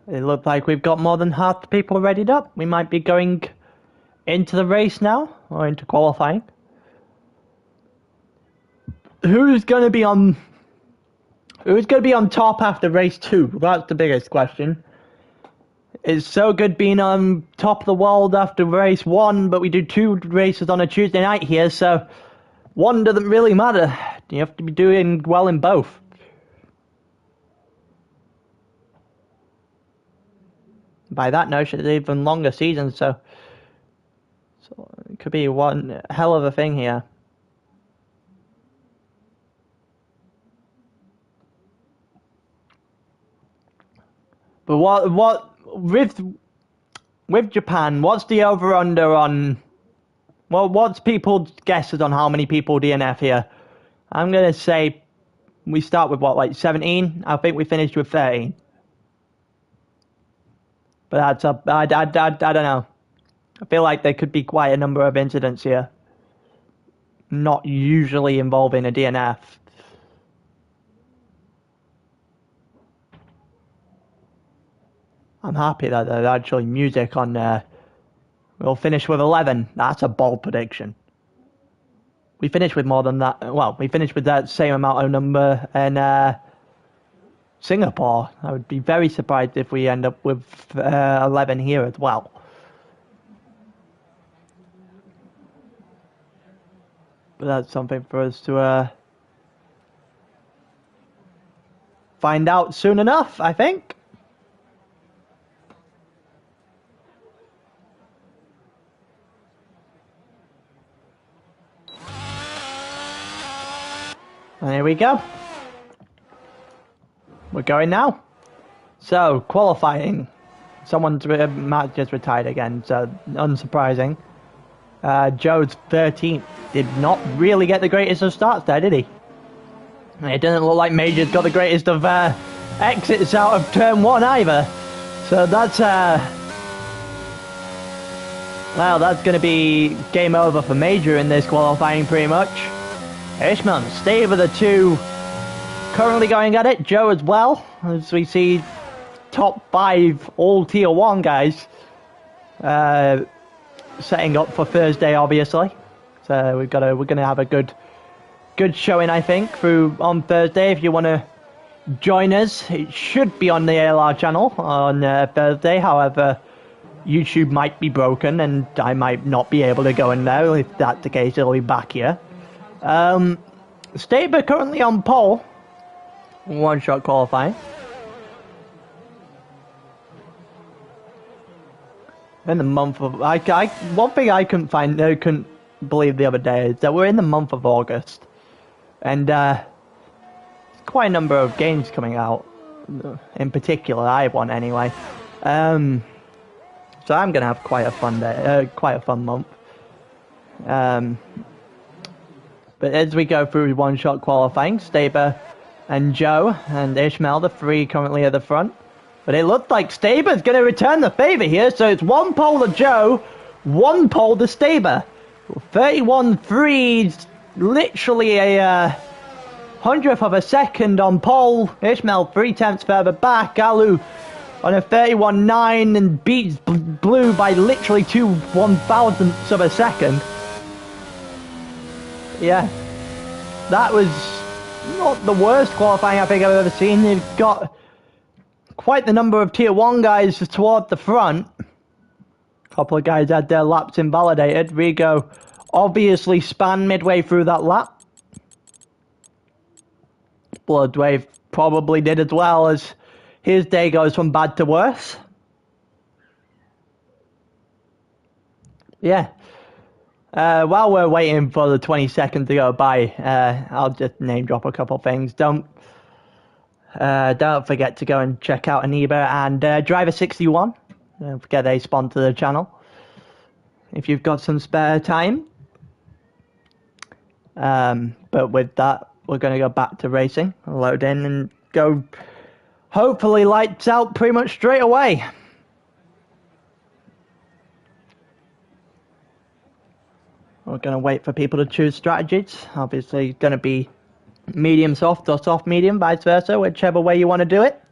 It looks like we've got more than half the people readied up. We might be going into the race now, or into qualifying. Who's going to be on top after race 2? That's the biggest question. It's so good being on top of the world after race 1, but we do 2 races on a Tuesday night here, so one doesn't really matter. You have to be doing well in both. By that notion, it's even longer season, so it could be one hell of a thing here. But what with Japan, what's the over-under on... Well, what's people's guesses on how many people DNF here? I'm going to say We start with what, like 17? I think we finished with 13. But that's I don't know. I feel like there could be quite a number of incidents here. Not usually involving a DNF. I'm happy that there's actually music on there. We'll finish with 11. That's a bold prediction. We finished with more than that. Well, we finished with that same amount of number in Singapore. I would be very surprised if we end up with 11 here as well. But that's something for us to find out soon enough, I think. And here we go. We're going now. So, qualifying. Someone's just retired again, so unsurprising. Joe's 13th. Did not really get the greatest of starts there, did he? It doesn't look like Major's got the greatest of exits out of turn 1 either. So that's well, that's going to be game over for Major in this qualifying pretty much. Ishmael and Steve are the two currently going at it. Joe as well, as we see top 5 all tier 1 guys setting up for Thursday, obviously. So we're gonna have a good showing, I think, through on Thursday. If you want to join us, it should be on the ALR channel on Thursday. However, YouTube might be broken and I might not be able to go in there. If that's the case, it'll be back here. Staber currently on pole, 1-shot qualifying. In the month of one thing I couldn't believe the other day is that we're in the month of August, and quite a number of games coming out. In particular, I have one anyway. So I'm gonna have quite a fun day, quite a fun month. But as we go through 1-shot qualifying, Staber and Joe and Ishmael, the 3 currently at the front. But it looks like Staber's going to return the favour here, so it's 1 pole to Joe, 1 pole to Staber. 31.3, literally a 100th of a second on pole. Ishmael 3/10 further back. Alu on a 31.9 and beats Blue by literally 2 1,000ths of a second. Yeah, that was not the worst qualifying I think I've ever seen. They've got quite the number of tier 1 guys toward the front. A couple of guys had their laps invalidated. Rigo obviously span midway through that lap. Bloodwave probably did as well, as his day goes from bad to worse. Yeah. While we're waiting for the 20 seconds to go by, I'll just name drop a couple things. Don't forget to go and check out Aniba and Driver61. Don't forget they sponsor the channel if you've got some spare time. But with that, we're going to go back to racing, load in and go hopefully lights out pretty much straight away. We're going to wait for people to choose strategies. Obviously, it's going to be medium soft or soft medium, vice versa, whichever way you want to do it.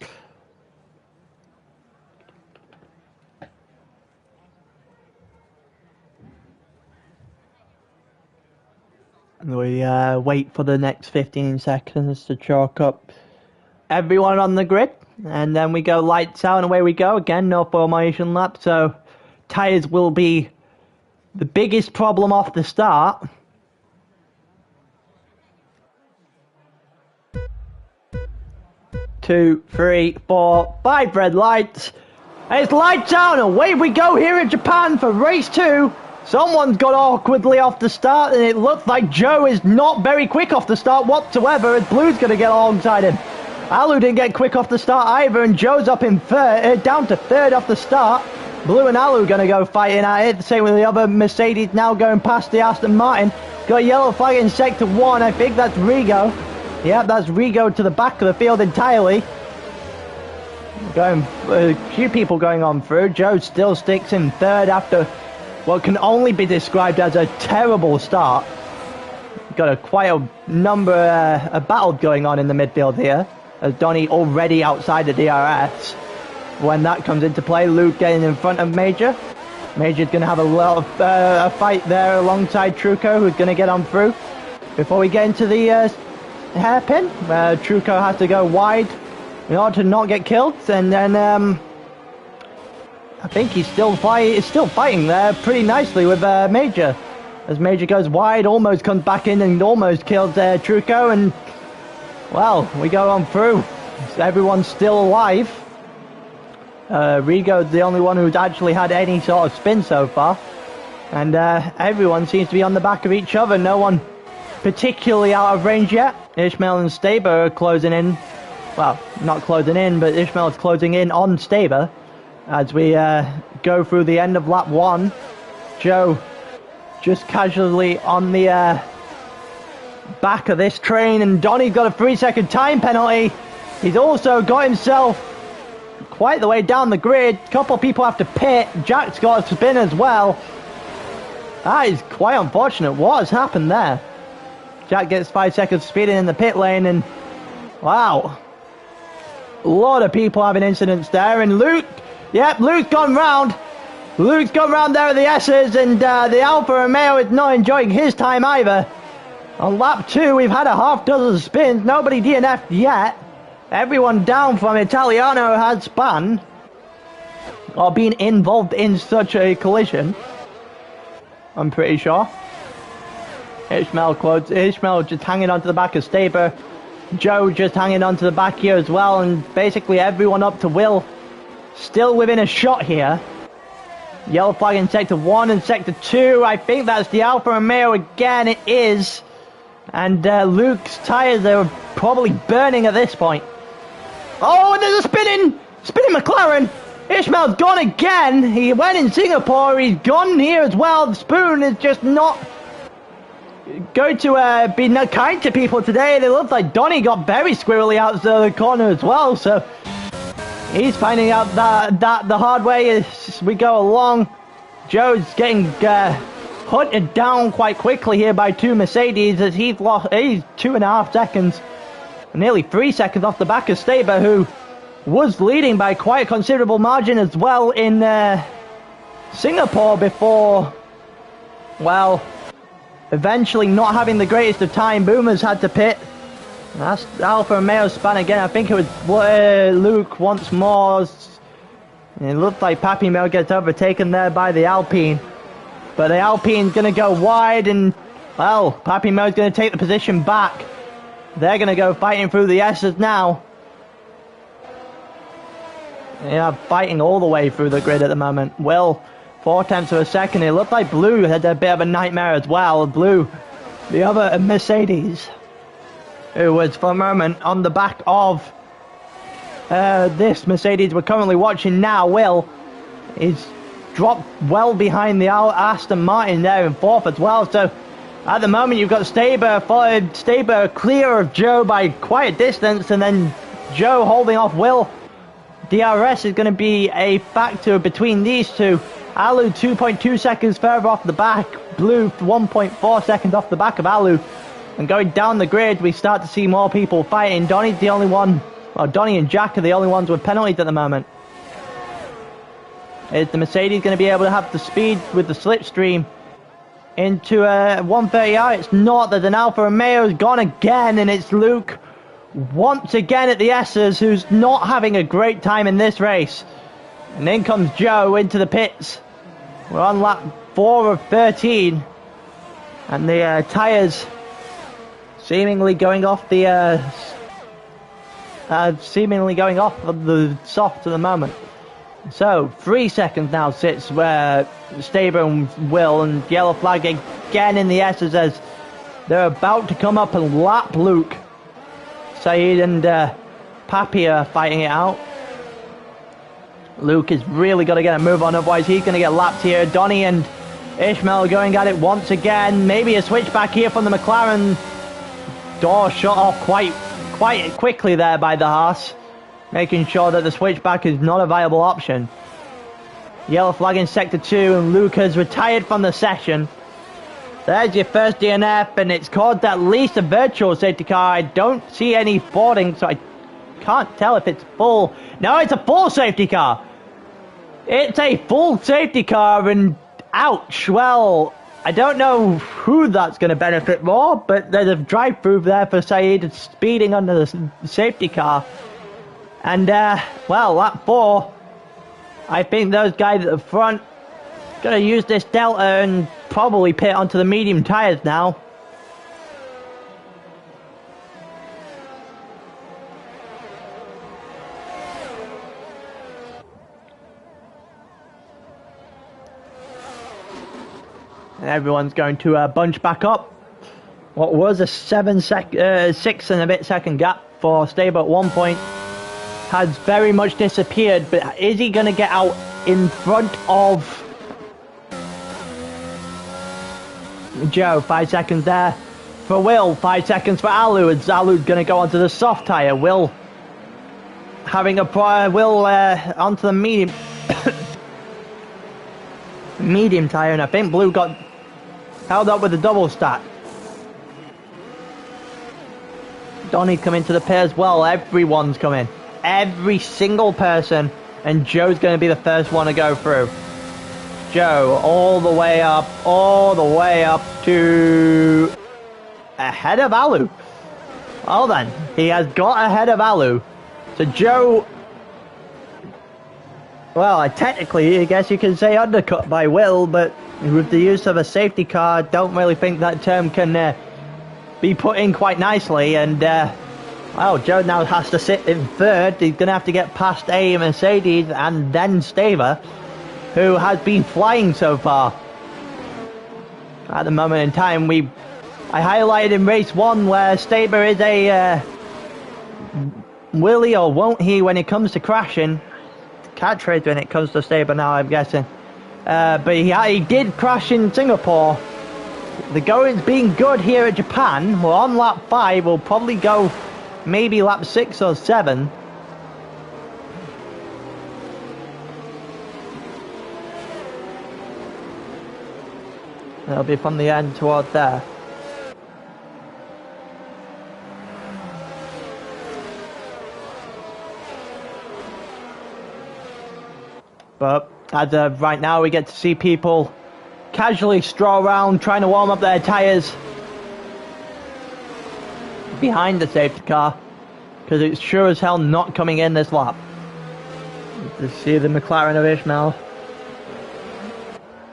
We wait for the next 15 seconds to chalk up everyone on the grid, and then we go lights out and away we go. Again, no formation lap, so tyres will be the biggest problem off the start. Two, three, 4, 5 red lights. And it's lights out and away we go here in Japan for race 2. Someone's got awkwardly off the start, and it looks like Joe is not very quick off the start whatsoever, as Blue's going to get alongside him. Alu didn't get quick off the start either, and Joe's up in third, down to third off the start. Blue and Alu going to go fighting at it. The same with the other Mercedes now going past the Aston Martin. Got a yellow flag in sector 1. I think that's Rigo. Yeah, that's Rigo to the back of the field entirely. Going, a few people going on through. Joe still sticks in third after what can only be described as a terrible start. Got quite a number of battles going on in the midfield here, as Donny already outside the DRS. When that comes into play, Luke getting in front of Major. Major's going to have a lot of a fight there alongside Truco, who's going to get on through. Before we get into the hairpin, Truco has to go wide in order to not get killed, and then I think he's still fighting there pretty nicely with Major. As Major goes wide, almost comes back in and almost kills Truco, and well, we go on through. Everyone's still alive. Rigo's the only one who's actually had any sort of spin so far, and everyone seems to be on the back of each other. No one particularly out of range yet. Ishmael and Staber are closing in. Well, not closing in, but Ishmael's closing in on Staber as we go through the end of lap 1. Joe just casually on the back of this train, and Donny's got a 3-second time penalty. He's also got himself quite the way down the grid. A couple of people have to pit. Jack's got a spin as well. That is quite unfortunate. What has happened there? Jack gets 5 seconds speeding in the pit lane, and wow, a lot of people having incidents there. And Luke, yep, Luke's gone round. Luke's gone round there at the S's, and the Alfa Romeo is not enjoying his time either. On lap 2, we've had a half dozen spins. Nobody DNF'd yet. Everyone down from Italiano has spun or been involved in such a collision, I'm pretty sure. Ishmael just hanging onto the back of Staber. Joe just hanging onto the back here as well, and basically everyone up to Will still within a shot here. Yellow flag in sector 1 and sector 2. I think that's the Alfa Romeo again. It is. And Luke's tyres are probably burning at this point. Oh, and there's a spinning McLaren. Ishmael's gone again. He went in Singapore. He's gone here as well. The Spoon is just not going to be kind to people today. It looks like Donny got very squirrely out of the corner as well. So he's finding out that the hard way as we go along. Joe's getting hunted down quite quickly here by two Mercedes, as he's 2.5 seconds, nearly 3 seconds off the back of Staber, who was leading by quite a considerable margin as well in Singapore before, well, eventually not having the greatest of time. Boomers had to pit. That's Alfa Romeo span again. I think it was Luke once more. It looked like Papi Mel gets overtaken there by the Alpine. But the Alpine's going to go wide, and, well, Papi Mel's going to take the position back. They're going to go fighting through the S's now. Yeah, fighting all the way through the grid at the moment. Will, 4/10 of a second. It looked like Blue had a bit of a nightmare as well. Blue, the other Mercedes, who was for a moment on the back of this Mercedes we're currently watching now. Will is dropped well behind the Aston Martin there in 4th as well. So at the moment you've got Staber clear of Joe by quite a distance, and then Joe holding off Will. DRS is going to be a factor between these two. Alu 2.2 seconds further off the back. Blue 1.4 seconds off the back of Alu. And going down the grid, we start to see more people fighting. Donny's the only one, well, Donny and Jack are the only ones with penalties at the moment. Is the Mercedes going to be able to have the speed with the slipstream into 130R? It's not. There's an Alfa Romeo's gone again, and it's Luke once again at the S's, who's not having a great time in this race. And in comes Joe into the pits. We're on lap 4 of 13, and the tyres seemingly going off the soft at the moment. So 3 seconds now sits where Staber and Will, and yellow flag again in the S's as they're about to come up and lap Luke. Saeed and Papi are fighting it out. Luke has really got to get a move on, otherwise he's going to get lapped here. Donny and Ishmael going at it once again. Maybe a switch back here from the McLaren. door shut off quite quickly there by the Haas, making sure that the switchback is not a viable option. Yellow flag in sector 2, and Luca's retired from the session. There's your first DNF, and it's caused at least a virtual safety car. I don't see any boarding, so I can't tell if it's full. No, it's a full safety car. It's a full safety car, and ouch. Well, I don't know who that's going to benefit more, but there's a drive-through there for Saeed speeding under the safety car. And, well, lap 4, I think those guys at the front going to use this delta and probably pit onto the medium tyres now. And everyone's going to bunch back up. What was a 6 and a bit second gap for Stable at one point has very much disappeared, but is he going to get out in front of Joe? 5 seconds there for Will, 5 seconds for Alu, and Alu's going to go onto the soft tyre. Will having a onto the medium medium tyre, and I think Blue got held up with a double stack. Donnie's coming to the pit as well. Everyone's coming. Every single person, and Joe's going to be the first one to go through. Joe all the way up to ahead of Alu. Well then, he has got ahead of Alu. So Joe, well, technically I guess you can say undercut by Will, but with the use of a safety car, I don't really think that term can be put in quite nicely. And well, Joe now has to sit in third. He's going to have to get past a Mercedes and then Staver, who has been flying so far. At the moment in time, I highlighted in race 1 where Staber is a will he or won't he when it comes to crashing. Catchphrase when it comes to Staber now, I'm guessing. But he did crash in Singapore. The going's been good here at Japan. We're on lap 5. We'll probably go maybe lap 6 or 7. It'll be from the end toward there. But as of right now, we get to see people casually stroll around trying to warm up their tyres behind the safety car, because it's sure as hell not coming in this lap. You see the McLaren of Ishmael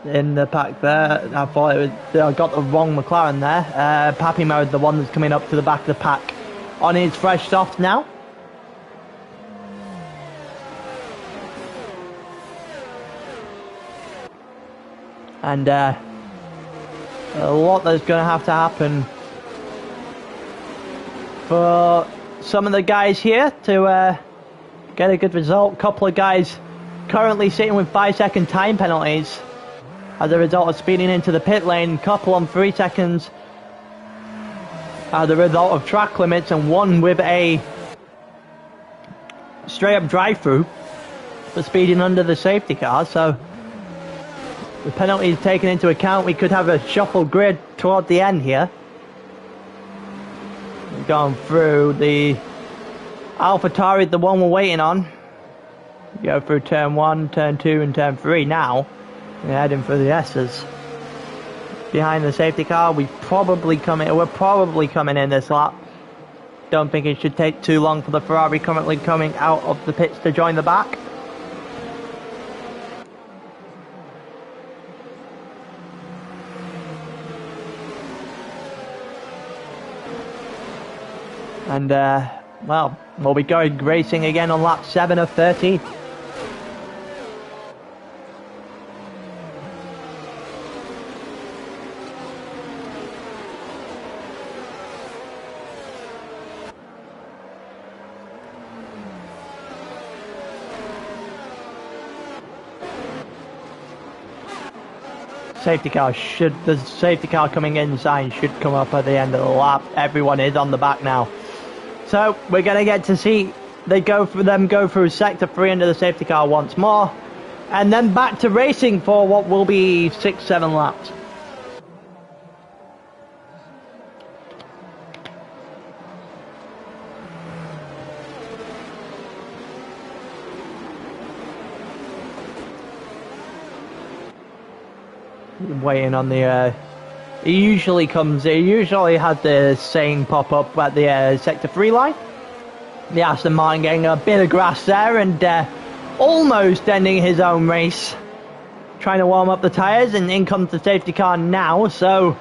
in the pack there. I thought I got the wrong McLaren there. Pappy Mode, the one that's coming up to the back of the pack on his fresh softs now. And a lot that's going to have to happen for some of the guys here to get a good result. Couple of guys currently sitting with 5-second time penalties as a result of speeding into the pit lane. Couple on 3 seconds as a result of track limits, and one with a straight up drive-through for speeding under the safety car. So the penalty is taken into account. We could have a shuffled grid toward the end here. Going through the AlphaTauri, the one we're waiting on. Go through turn 1, turn 2 and turn 3 now. We're heading for the S's. Behind the safety car, we're probably coming in this lap. Don't think it should take too long for the Ferrari currently coming out of the pits to join the back. And, well, we'll be going racing again on lap 7 of 30. safety car coming in sign should come up at the end of the lap. Everyone is on the back now. So we're going to get to see go through sector 3 into the safety car once more. And then back to racing for what will be 6-7 laps. Waiting on the he usually has the saying pop up at the sector 3 line. The Aston Martin getting a bit of grass there and almost ending his own race, trying to warm up the tyres, and in comes the safety car now, so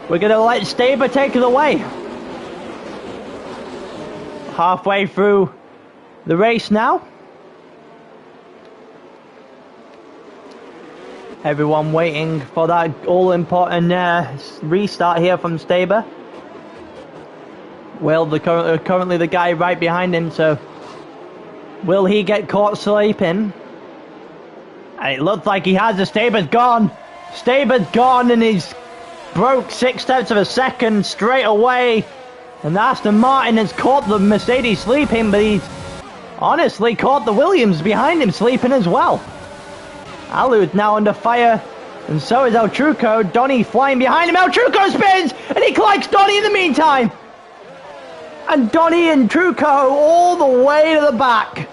we're going to let Staber take it away. Halfway through the race now. Everyone waiting for that all-important restart here from Staber. Well, currently the guy right behind him, so will he get caught sleeping? And it looks like he has. Staber's gone. Staber's gone, and he's broke 0.6 of a second straight away. And Aston Martin has caught the Mercedes sleeping, but he's honestly caught the Williams behind him sleeping as well. Alu is now under fire, and so is El Truco. Donny flying behind him. El Truco spins, and he collects Donny in the meantime. And Donny and Truco all the way to the back.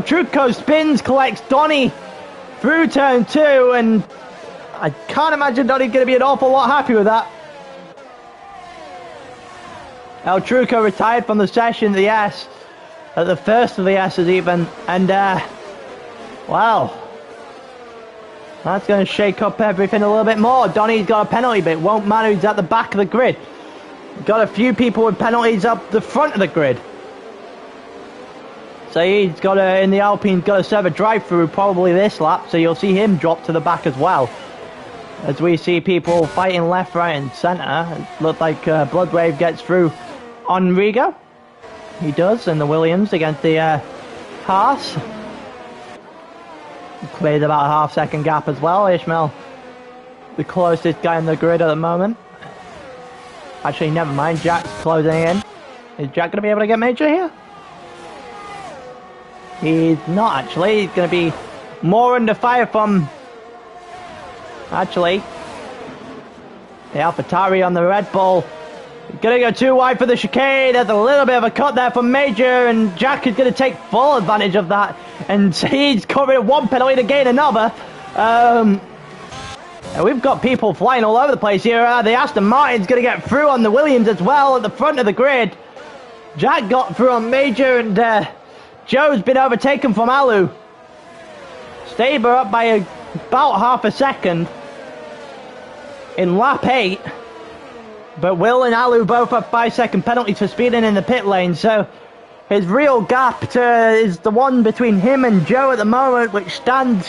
Truco spins, collects Donny through turn 2, and I can't imagine Donny's going to be an awful lot happy with that. El Truco retired from the session, the S, at the first of the S's even, and wow, that's going to shake up everything a little bit more. Donny's got a penalty, but it won't matter, he's at the back of the grid. Got a few people with penalties up the front of the grid. So he's got in the Alpine's got to serve a drive-through probably this lap, so you'll see him drop to the back as well. As we see people fighting left, right and centre. It looks like Bloodwave gets through on Rigo. He does, and the Williams against the Haas. Cleared about a half-second gap as well. Ishmael, the closest guy in the grid at the moment. Actually, never mind. Jack's closing in. Is Jack going to be able to get major here? He's not, actually. He's going to be more under fire from... Actually, the AlphaTauri on the Red Bull. Going to go too wide for the chicane. There's a little bit of a cut there from Major, and Jack is going to take full advantage of that. And he's covered one penalty to gain another. And we've got people flying all over the place here. The Aston Martin's going to get through on the Williams as well at the front of the grid. Jack got through on Major, and Joe's been overtaken from Alu. Staber up by about half a second in lap 8. But Will and Alu both have 5-second penalties for speeding in the pit lane. So his real gap is the one between him and Joe at the moment, which stands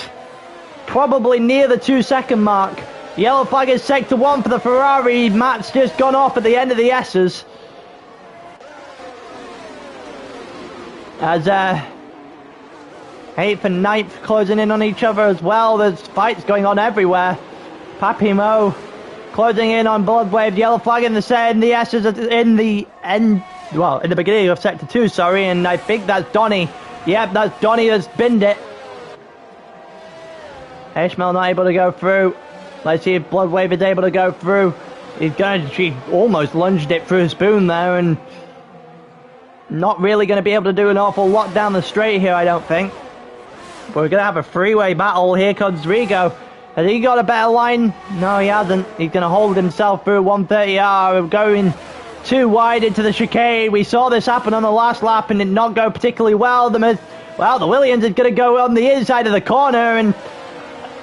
probably near the 2-second mark. Yellow flag is sector 1 for the Ferrari. Matt's just gone off at the end of the S's. As 8th and 9th closing in on each other as well. There's fights going on everywhere. Papimo closing in on Bloodwave. Yellow flag in the S's in the end. Well, in the beginning of sector 2, sorry. And I think that's Donny. Yep, that's Donny that's binned it. Ishmael not able to go through. Let's see if Bloodwave is able to go through. She almost lunged it through a spoon there, and not really going to be able to do an awful lot down the straight here, I don't think. But we're going to have a three-way battle. Here comes Rigo. Has he got a better line? No, he hasn't. He's going to hold himself through 130R. Going too wide into the chicane. We saw this happen on the last lap and did not go particularly well. The Williams is going to go on the inside of the corner, and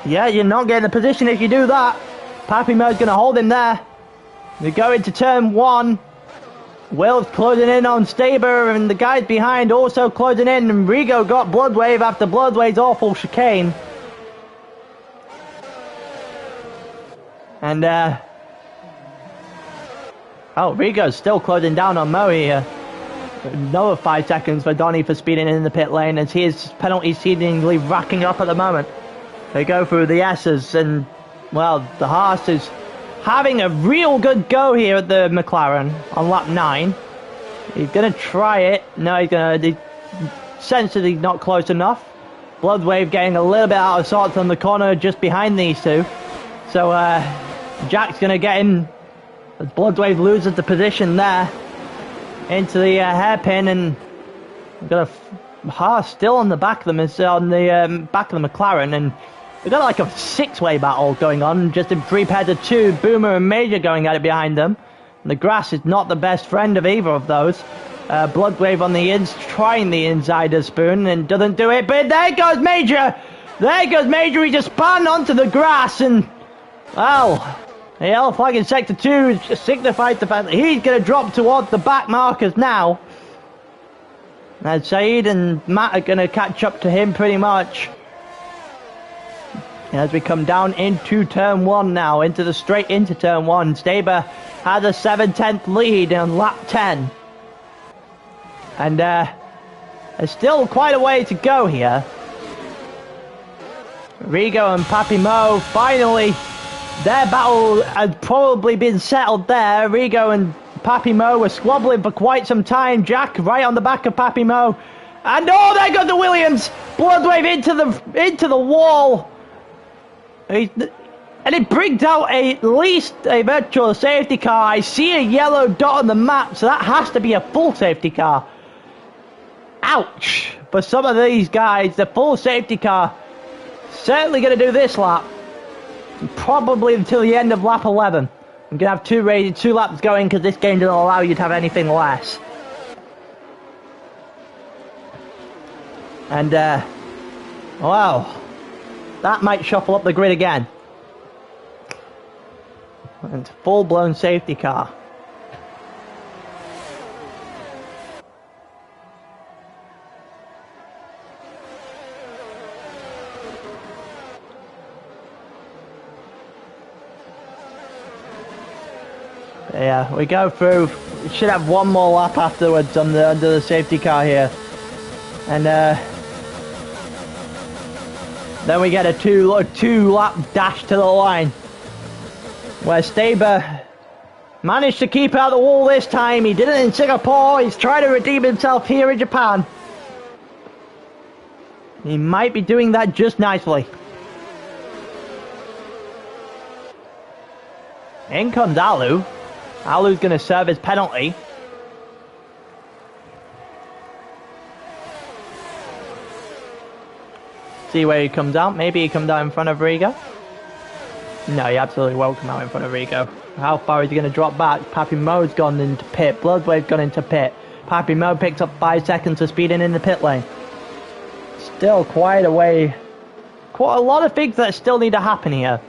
yeah, you're not getting the position if you do that. Papimo's going to hold him there. We go into turn 1. Will's closing in on Staber, and the guys behind also closing in, and Rigo got Bloodwave after Bloodwave's awful chicane. And Rigo's still closing down on Mo here. Another 5 seconds for Donny for speeding in the pit lane, as his penalty seemingly racking up at the moment. They go through the S's, and, well, the Haas is having a real good go here at the McLaren on lap 9. He's going to try it. No, he's going to sense that he's not close enough. Bloodwave getting a little bit out of sorts on the corner just behind these two. So Jack's going to get in as Bloodwave loses the position there into the hairpin, and we've got a Haas still on the back of them, on the back of the McLaren, and we've got like a 6-way battle going on, just in 3 pairs of 2, Boomer and Major going at it behind them. And the grass is not the best friend of either of those. Bloodwave on the ins, trying the insider spoon and doesn't do it, but there goes Major! There goes Major, he just spun onto the grass, and, well, the yellow flag in Sector 2 just signifies the fact that he's going to drop towards the back markers now. And Saeed and Matt are going to catch up to him pretty much. As we come down into turn 1 now, straight into turn 1, Staber has a 7/10 lead on lap 10. And there's still quite a way to go here. Rigo and Papi Mo, finally, their battle has probably been settled there. Rigo and Papi Mo were squabbling for quite some time. Jack right on the back of Papi Mo. And oh, there goes the Williams! Bloodwave into the wall. And it brings out at least a virtual safety car. I see a yellow dot on the map, so that has to be a full safety car. Ouch! For some of these guys, the full safety car certainly going to do this lap. Probably until the end of lap 11. I'm going to have 2 laps going because this game doesn't allow you to have anything less. And, wow. That might shuffle up the grid again. And full-blown safety car. Yeah, we go through. We should have 1 more lap afterwards under the safety car here, and then we get a two lap dash to the line, where Staber managed to keep out the wall this time. He did it in Singapore. He's trying to redeem himself here in Japan. He might be doing that just nicely. In comes Alu. Alu's going to serve his penalty. See where he comes out. Maybe he comes out in front of Rigo. No, he absolutely won't come out in front of Rigo. How far is he going to drop back? Papi Mo's gone into pit. Bloodwave's gone into pit. Papi Mo picks up 5 seconds of speeding in the pit lane. Still quite a way. Quite a lot of things that still need to happen here.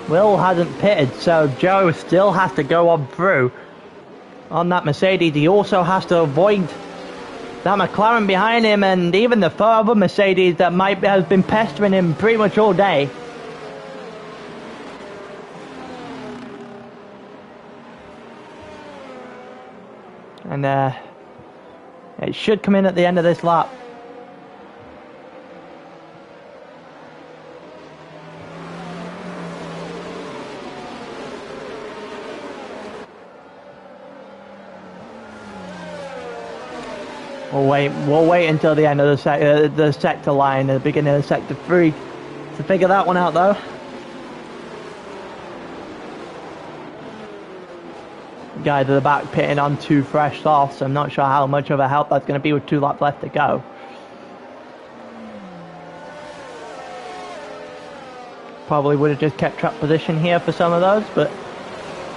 Will hasn't pitted, so Joe still has to go on through on that Mercedes. He also has to avoid that McLaren behind him, and even the 4 other Mercedes that might have been pestering him pretty much all day. And it should come in at the end of this lap. We'll wait until the end of the sector line at the beginning of sector 3 to figure that one out, though. Guy to the back pitting on 2 fresh softs. I'm not sure how much of a help that's going to be with 2 laps left to go. Probably would have just kept track position here for some of those, but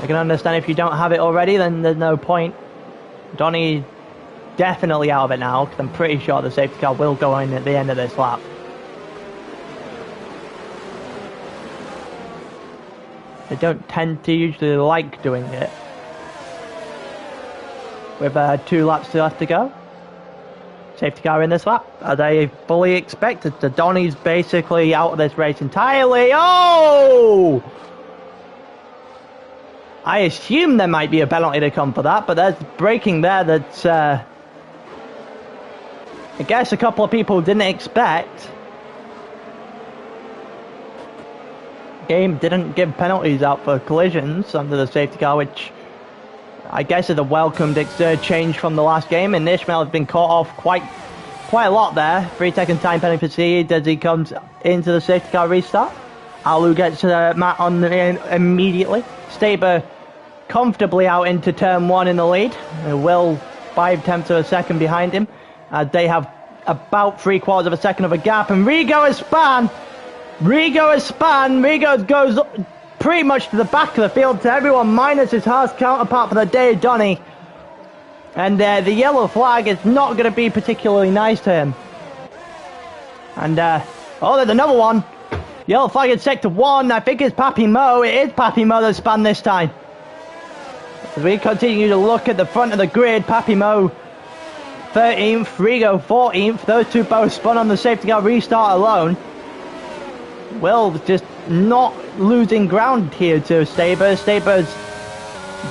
I can understand if you don't have it already, then there's no point. Donny definitely out of it now, because I'm pretty sure the safety car will go in at the end of this lap. They don't tend to usually like doing it with 2 laps still left to go. Safety car in this lap, as I fully expected. The Donny's basically out of this race entirely. Oh! I assume there might be a penalty to come for that, but there's braking there that's I guess a couple of people didn't expect. game didn't give penalties out for collisions under the safety car, which I guess is a welcomed change from the last game. And Ishmael has been caught off quite a lot there. 3-second time penalty for Seed as he comes into the safety car restart. Alu gets Matt on immediately. Staber comfortably out into turn 1 in the lead. Will 5/10 of a second behind him. They have about 3/4 of a second of a gap, and Rigo has spun. Rigo goes pretty much to the back of the field to everyone minus his Haas counterpart for the day, Donny. And the yellow flag is not going to be particularly nice to him. And oh, there's another one. Yellow flag in sector 1. I think it's Papi Mo. It is Papi Mo that spun this time. As we continue to look at the front of the grid, Papi Mo 13th, Rigo 14th. Those two both spun on the safety car restart alone. Will just not losing ground here to Staber. Staber's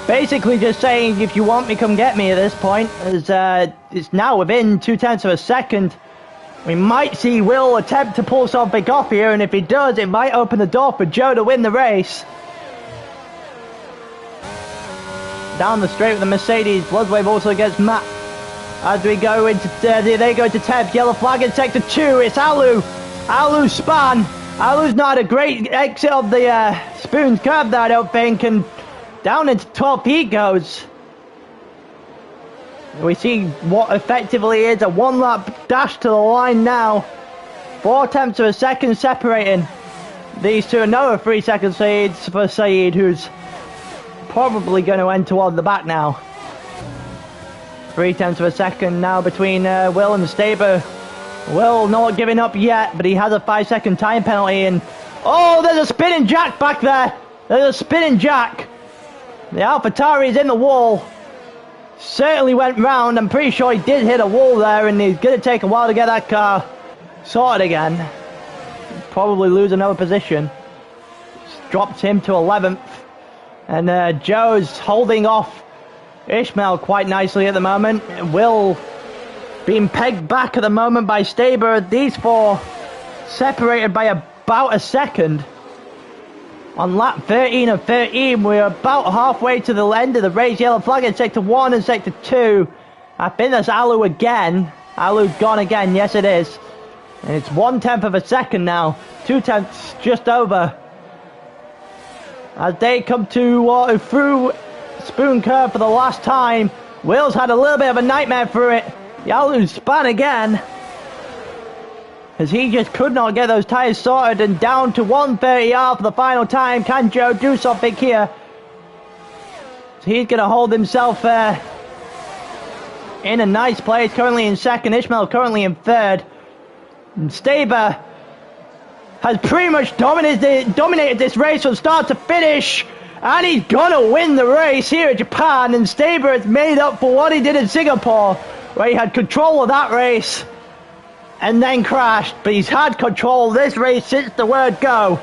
basically just saying, if you want me, come get me at this point. As it's now within 0.2 of a second. We might see Will attempt to pull something off here, and if he does, it might open the door for Joe to win the race. Down the straight with the Mercedes. Bloodwave also gets Matt. As we go into, they go into 10th. Yellow flag in sector 2. It's Alu. Alu spun. Alu's not had a great exit of the Spoons curve there, I don't think, and down into 12th he goes. We see what effectively is a 1-lap dash to the line now. 0.4 of a second separating these two. Another 3-second leads for Saeed, who's probably going to end towards the back now. 0.3 of a second now between Will and Staber. Will not giving up yet, but he has a 5-second time penalty. And oh, there's a spinning jack back there. There's a spinning jack. The AlphaTauri is in the wall. Certainly went round. I'm pretty sure he did hit a wall there, and he's going to take a while to get that car sorted again. Probably lose another position. Drops him to 11th. And Joe's holding off Ishmael quite nicely at the moment. Will being pegged back at the moment by Staber. These four separated by about a second. On lap 13 of 13, we're about halfway to the end of the race. Yellow flag in sector 1 and sector 2. I think that's Alu again. Alu's gone again, yes it is. And it's 1/10 of a second now. 0.2 just over. As they come to through Spoon Curve for the last time. Will's had a little bit of a nightmare through it. Alu spun again. As he just could not get those tyres sorted, and down to 130R for the final time. Can Joe do something here? So he's going to hold himself in a nice place. Currently in second. Ishmael currently in third. And Staber has pretty much dominated this race from start to finish. And he's going to win the race here in Japan. And Staber has made up for what he did in Singapore, where he had control of that race and then crashed. But he's had control of this race since the word go.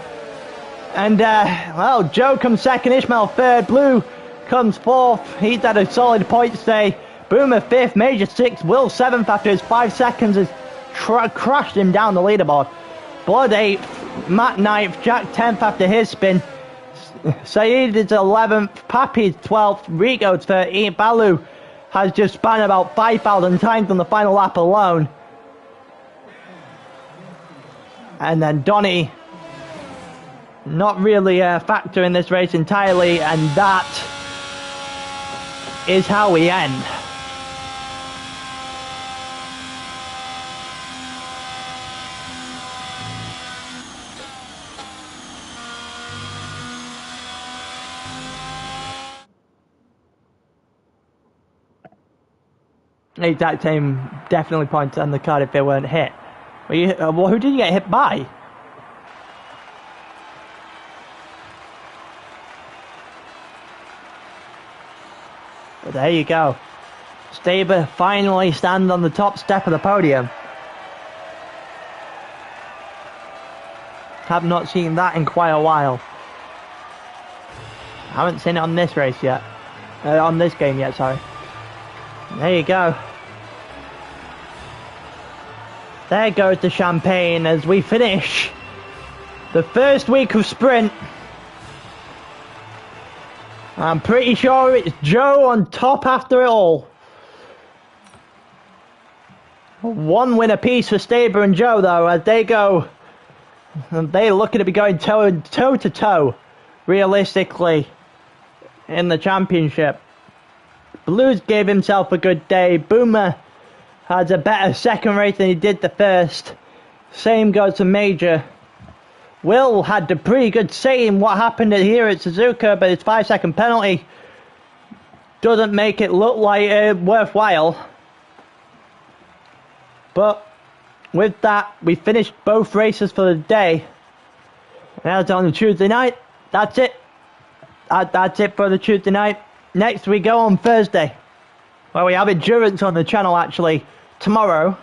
And, well, Joe comes second, Ishmael third, Blue comes fourth. He's had a solid points day. Boomer fifth, Major sixth, Will seventh after his 5 seconds has crashed him down the leaderboard. Blood eighth, Matt ninth, Jack 10th after his spin. Saeed is 11th, Papi's 12th, Rigo's 13th. Balu has just spun about 5,000 times on the final lap alone. And then Donny, not really a factor in this race entirely, and that is how we end. The exact same definitely points on the card if they weren't hit. Well, who did you get hit by? But there you go. Staber finally stands on the top step of the podium. Have not seen that in quite a while. Haven't seen it on this race yet. On this game yet, sorry. There you go. There goes the champagne as we finish The first week of sprint. I'm pretty sure it's Joe on top after it all. One win apiece for Staber and Joe, though, as they go. They're looking to be going toe to toe, realistically, in the championship. Blues gave himself a good day. Boomer had a better second race than he did the first. Same goes for Major. Will had the pretty good say in what happened here at Suzuka, but his 5-second penalty doesn't make it look like worthwhile. But with that, we finished both races for the day. Now it's on the Tuesday night. That's it. That's it for the Tuesday night. Next we go on Thursday. Well, we have endurance on the channel actually tomorrow.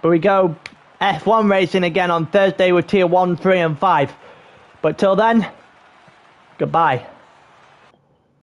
But we go F1 racing again on Thursday with Tier 1, 3 and 5. But till then, goodbye.